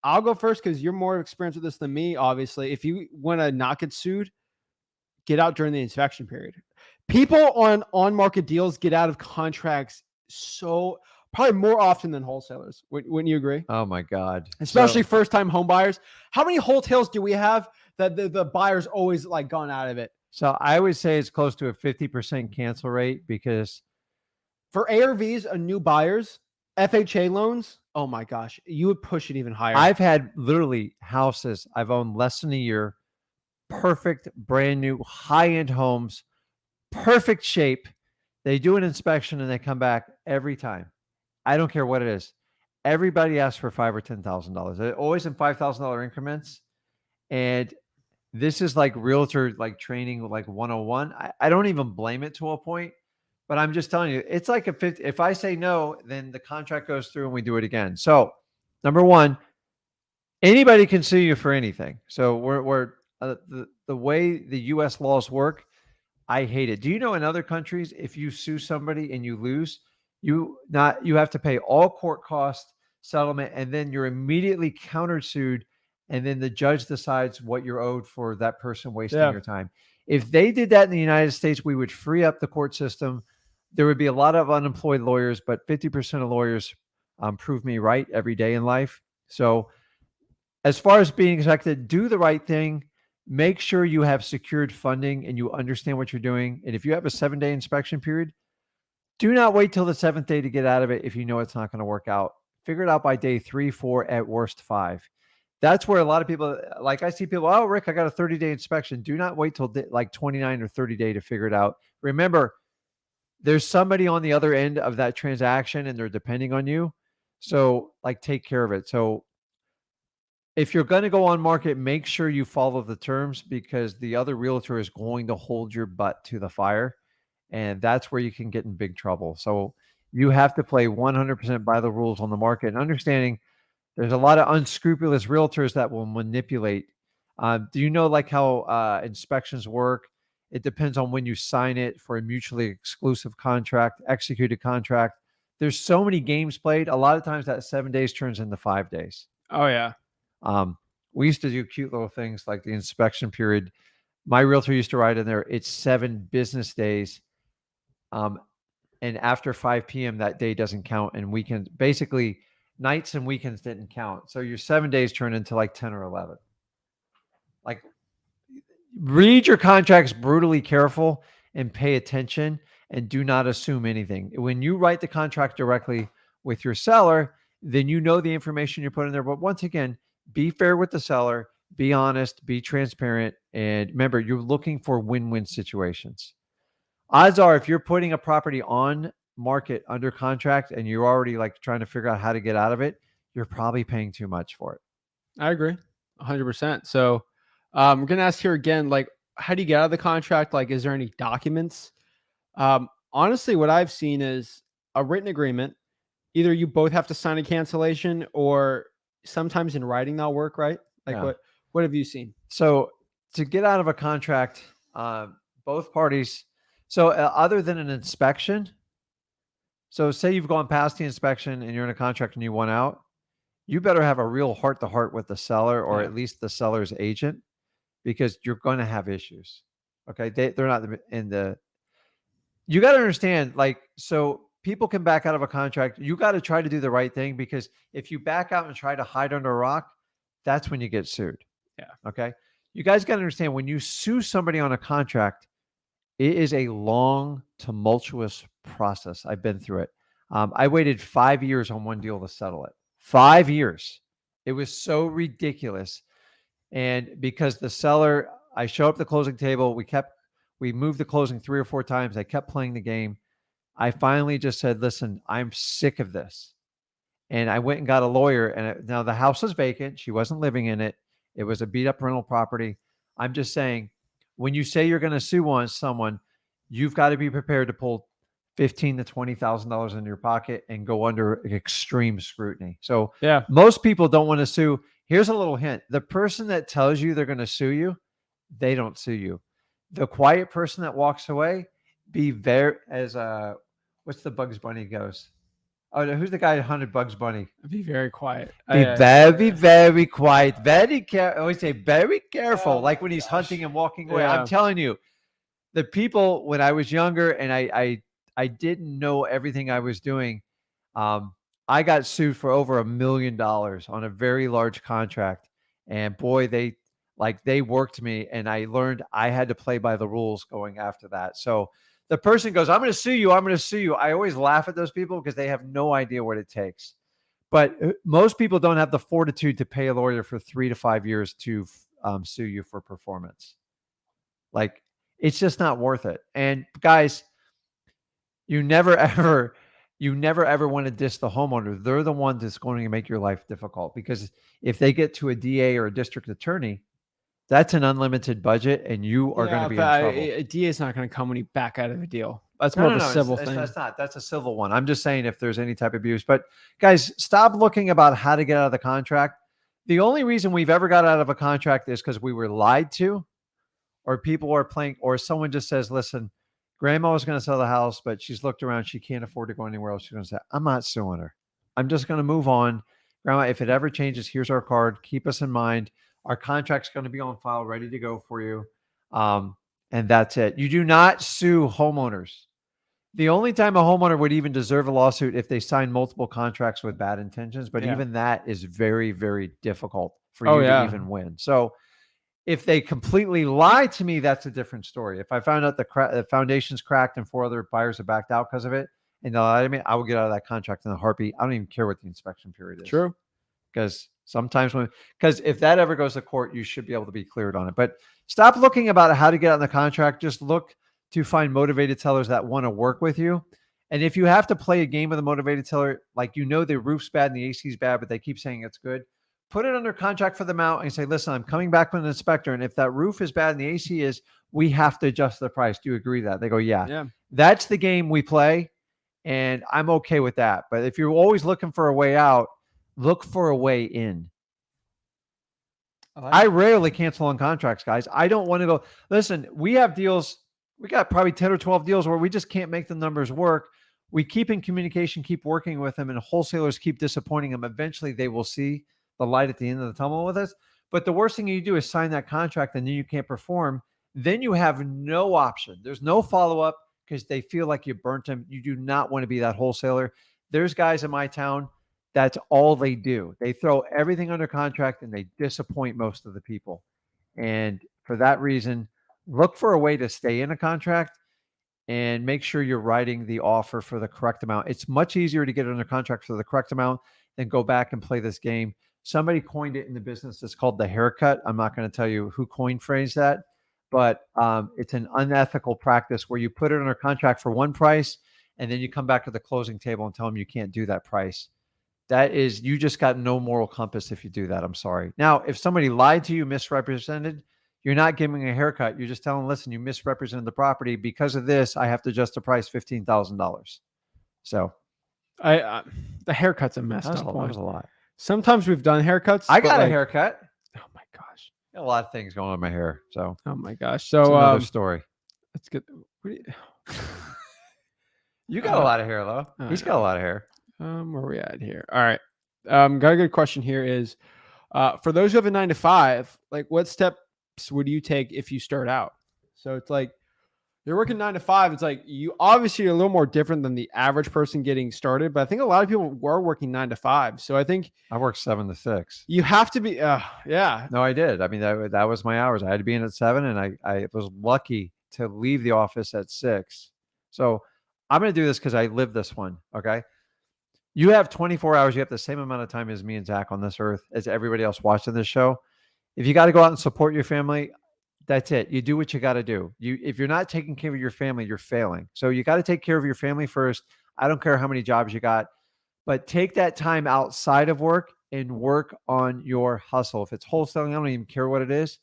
I'll go first because you're more experienced with this than me, obviously. If you want to not get sued, get out during the inspection period. People on market deals get out of contracts so probably more often than wholesalers. Wouldn't you agree? Oh my God. Especially So, first-time home buyers. How many wholesales do we have that the buyer's always like gone out of it? so I would say it's close to a 50% cancel rate because For ARVs, new buyers, FHA loans, oh my gosh, you would push it even higher. I've had literally houses I've owned less than a year, perfect, brand new, high-end homes, perfect shape. They do an inspection and they come back every time. I don't care what it is. Everybody asks for $5,000 or $10,000. They're always in $5,000 increments. And this is like realtor like training like 101. I don't even blame it to a point, but I'm just telling you, it's like a 50. If I say no, then the contract goes through and we do it again. So number one, anybody can sue you for anything. So we're the way the U.S. laws work, I hate it. Do you know in other countries, if you sue somebody and you lose, you have to pay all court costs, settlement, and then you're immediately countersued, and then the judge decides what you're owed for that person wasting Yeah. your time. If they did that in the United States, we would free up the court system. There would be a lot of unemployed lawyers, but 50% of lawyers prove me right every day in life. So as far as being expected, do the right thing. Make sure you have secured funding and you understand what you're doing. And if you have a 7-day inspection period, do not wait till the 7th day to get out of it if you know it's not going to work out. Figure it out by day 3, 4, at worst 5. That's where a lot of people, like I see people, oh, Rick, I got a 30-day inspection. Do not wait till like 29 or 30 day to figure it out. Remember, there's somebody on the other end of that transaction and they're depending on you. So like take care of it. So if you're going to go on market, make sure you follow the terms because the other realtor is going to hold your butt to the fire. And that's where you can get in big trouble. So you have to play 100% by the rules on the market and understanding there's a lot of unscrupulous realtors that will manipulate. Do you know like how inspections work? It depends on when you sign it for a mutually exclusive contract, executed contract. There's so many games played. A lot of times that 7 days turns into 5 days. Oh yeah. We used to do cute little things like the inspection period. My realtor used to write in there, it's 7 business days. And after 5 p.m. that day doesn't count. And weekends, basically nights and weekends didn't count. So your 7 days turn into like 10 or 11. Like read your contracts brutally careful and pay attention and do not assume anything. When you write the contract directly with your seller, then you know the information you're putting there. But once again, be fair with the seller, be honest, be transparent. And remember, you're looking for win-win situations. Odds are if you're putting a property on market under contract and you're already like trying to figure out how to get out of it, you're probably paying too much for it. I agree 100%. So we're going to ask here again, like, how do you get out of the contract? Like, is there any documents? Honestly, what I've seen is a written agreement. Either you both have to sign a cancellation or sometimes in writing that'll work, right? Like Yeah. what have you seen? So to get out of a contract, both parties, so other than an inspection, so say you've gone past the inspection and you're in a contract and you want out, you better have a real heart-to-heart with the seller or at least the seller's agent because you're going to have issues. Okay. They're not in the, you got to understand, like, so people can back out of a contract. You got to try to do the right thing because if you back out and try to hide under a rock, that's when you get sued. Yeah. Okay. You guys got to understand when you sue somebody on a contract, it is a long, tumultuous process. I've been through it. I waited 5 years on one deal to settle it. 5 years. It was so ridiculous. And because the seller, I show up at the closing table, we moved the closing 3 or 4 times. I kept playing the game. I finally just said, listen, I'm sick of this. And I went and got a lawyer. And now the house was vacant. She wasn't living in it. It was a beat up rental property. I'm just saying, when you say you're going to sue someone, you've got to be prepared to pull $15,000 to $20,000 in your pocket and go under extreme scrutiny. So Yeah. most people don't want to sue. Here's a little hint. The person that tells you they're going to sue you, they don't sue you. The quiet person that walks away, be very, as what's the Bugs Bunny goes? Oh, who's the guy who hunted Bugs Bunny? Be very quiet. Be very quiet. Very careful. I always say very careful. Like when he's hunting and walking away. Yeah. I'm telling you, the people when I was younger and I didn't know everything I was doing. I got sued for over $1 million on a very large contract. And boy, they worked me and I learned I had to play by the rules going after that. So the person goes, I'm going to sue you. I'm going to sue you. I always laugh at those people because they have no idea what it takes. But most people don't have the fortitude to pay a lawyer for 3 to 5 years to sue you for performance. Like, it's just not worth it. And guys, you never ever want to diss the homeowner. They're the ones that's going to make your life difficult because if they get to a DA or a district attorney, that's an unlimited budget and you are going to be in trouble. A DA is not going to come when you back out of a deal. That's more of a civil thing. That's not. That's a civil one. I'm just saying if there's any type of abuse. But guys, stop looking about how to get out of the contract. The only reason we've ever got out of a contract is because we were lied to or people are playing or someone just says, listen, grandma was going to sell the house, but she's looked around. She can't afford to go anywhere else. She's going to say, I'm not suing her. I'm just going to move on. Grandma, if it ever changes, here's our card. Keep us in mind. Our contract's going to be on file, ready to go for you. and that's it. You do not sue homeowners. The only time a homeowner would even deserve a lawsuit if they sign multiple contracts with bad intentions, but Yeah. even that is very, very difficult for Oh, you yeah. to even win. So if they completely lie to me, that's a different story. If I found out the foundation's cracked and 4 other buyers have backed out because of it, and they lie to me, I will get out of that contract in a heartbeat. I don't even care what the inspection period is. True. Because sometimes because if that ever goes to court, you should be able to be cleared on it. But stop looking about how to get on the contract. Just look to find motivated sellers that want to work with you. And if you have to play a game with a motivated seller, like the roof's bad and the AC's bad, but they keep saying it's good, put it under contract for them out and say, listen, I'm coming back with an inspector. And if that roof is bad and the AC is, we have to adjust the price. Do you agree to that? They go, yeah. Yeah. That's the game we play. And I'm okay with that. But if you're always looking for a way out, look for a way in. I rarely cancel on contracts, guys. I don't want to go. Listen, we have deals. We got probably 10 or 12 deals where we just can't make the numbers work. We keep in communication, keep working with them, and wholesalers keep disappointing them. Eventually, they will see the light at the end of the tunnel with us. But the worst thing you do is sign that contract and then you can't perform. Then you have no option. There's no follow-up because they feel like you burnt them. You do not want to be that wholesaler. There's guys in my town, that's all they do. They throw everything under contract and they disappoint most of the people. And for that reason, look for a way to stay in a contract and make sure you're writing the offer for the correct amount. It's much easier to get under contract for the correct amount than go back and play this game. Somebody coined it in the business. It's called the haircut. I'm not going to tell you who coined phrase that, but it's an unethical practice where you put it under contract for one price and then you come back to the closing table and tell them you can't do that price. That is, you just got no moral compass if you do that. I'm sorry. Now, if somebody lied to you, misrepresented, you're not giving a haircut. You're just telling, listen, you misrepresented the property. Because of this, I have to adjust the price $15,000. So the haircut's a messed that up was one. a lot. Sometimes we've done haircuts. I but got a haircut. Oh my gosh. Got a lot of things going on in my hair. So Oh my gosh. it's So another story. let's get. What do you, You got a lot of hair, though. He's got a lot of hair. where are we at here? All right. Got a good question here is, for those who have a 9-to-5, like what steps would you take if you start out? So it's like you're working 9-to-5. It's like you obviously are a little more different than the average person getting started, but I think a lot of people are working 9-to-5. So I think I worked 7 to 6. you have to be, yeah. No, I did. I mean, that was my hours. I had to be in at 7, and I was lucky to leave the office at 6. So I'm going to do this because I live this one. Okay. You have 24 hours. You have the same amount of time as me and Zach on this earth, as everybody else watching this show. If you got to go out and support your family, that's it. You do what you got to do. If you're not taking care of your family, you're failing. So you got to take care of your family first. I don't care how many jobs you got, but take that time outside of work and work on your hustle. If it's wholesaling, I don't even care what it is.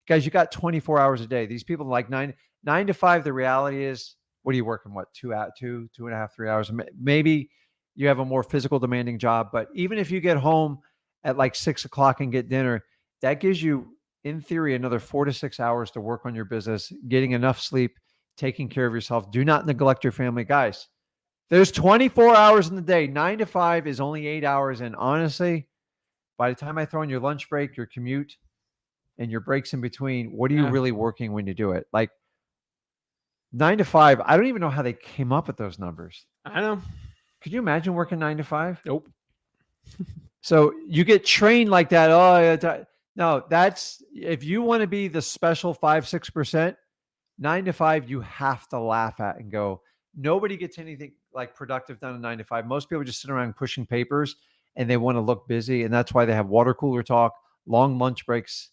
Guys, you got 24 hours a day. These people like 9 to 5. The reality is, what are you working? What, 2.5, 3 hours? Maybe you have a more physical demanding job, but even if you get home at like 6 o'clock and get dinner, that gives you, in theory, another 4 to 6 hours to work on your business, getting enough sleep, taking care of yourself. Do not neglect your family, guys. There's 24 hours in the day. 9 to 5 is only 8 hours. And honestly, by the time I throw in your lunch break, your commute, and your breaks in between, what are you really working when you do it? Like 9 to 5, I don't even know how they came up with those numbers. I know. Could you imagine working 9 to 5? Nope. So you get trained like that. Oh, no, that's, if you want to be the special 5-6%, 9 to 5, you have to laugh at and go, nobody gets anything like productive done in 9 to 5. Most people just sit around pushing papers and they want to look busy. And that's why they have water cooler talk, long lunch breaks,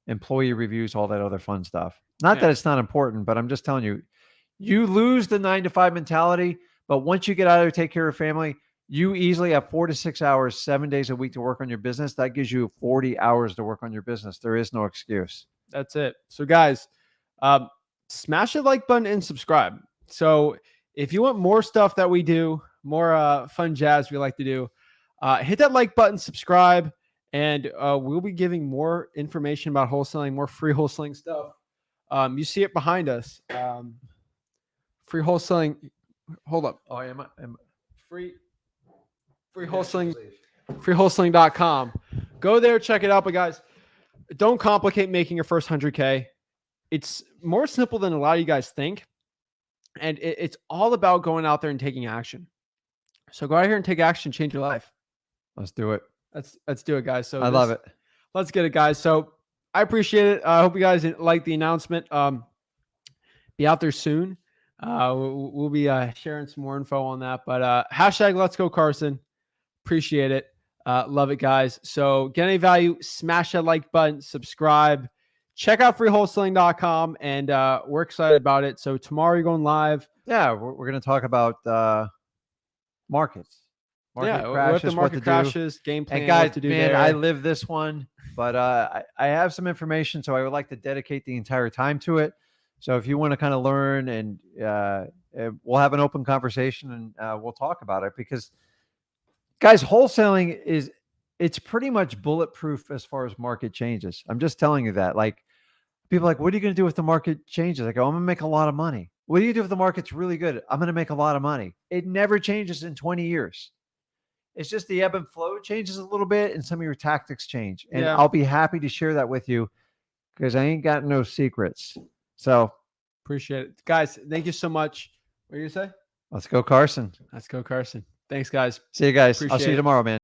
employee reviews, all that other fun stuff. Not that it's not important, but I'm just telling you, you lose the 9 to 5 mentality. But once you get out there, take care of family, you easily have 4 to 6 hours, 7 days a week to work on your business. That gives you 40 hours to work on your business. There is no excuse. That's it. So guys, smash the like button and subscribe. So if you want more stuff that we do, more fun jazz we like to do, hit that like button, subscribe, and we'll be giving more information about wholesaling, more free wholesaling stuff. You see it behind us. Free wholesaling. Hold up. Oh, am I Free wholesaling. Freewholesaling.com. Go there, check it out. But guys, don't complicate making your first 100K. it's more simple than a lot of you guys think. And it's all about going out there and taking action. So go out here and take action, change your life. Let's do it. Let's do it, guys. So I love it. Let's get it, guys. So I appreciate it. I hope you guys like the announcement. Be out there soon. We'll be sharing some more info on that. But hashtag Let's Go Carson. Appreciate it. Love it, guys. So get any value, smash that like button, subscribe. Check out freewholesaling.com, and we're excited about it. So tomorrow you're going live. Yeah, we're going to talk about markets. What the market crashes, game plan, and guys, what to do man, there. I live this one, but I have some information, so I would like to dedicate the entire time to it. So if you want to kind of learn, and we'll have an open conversation, and we'll talk about it, because guys, wholesaling it's pretty much bulletproof as far as market changes. I'm just telling you that. Like, people are like, what are you going to do if the market changes? I go, I'm going to make a lot of money. What do you do if the market's really good? I'm going to make a lot of money. It never changes in 20 years. It's just the ebb and flow changes a little bit, and some of your tactics change. And I'll be happy to share that with you, because I ain't got no secrets. So appreciate it. Guys, thank you so much. What do you say? Let's go, Carson. Let's go, Carson. Thanks, guys. See you guys. I'll Appreciate see you it. tomorrow, man.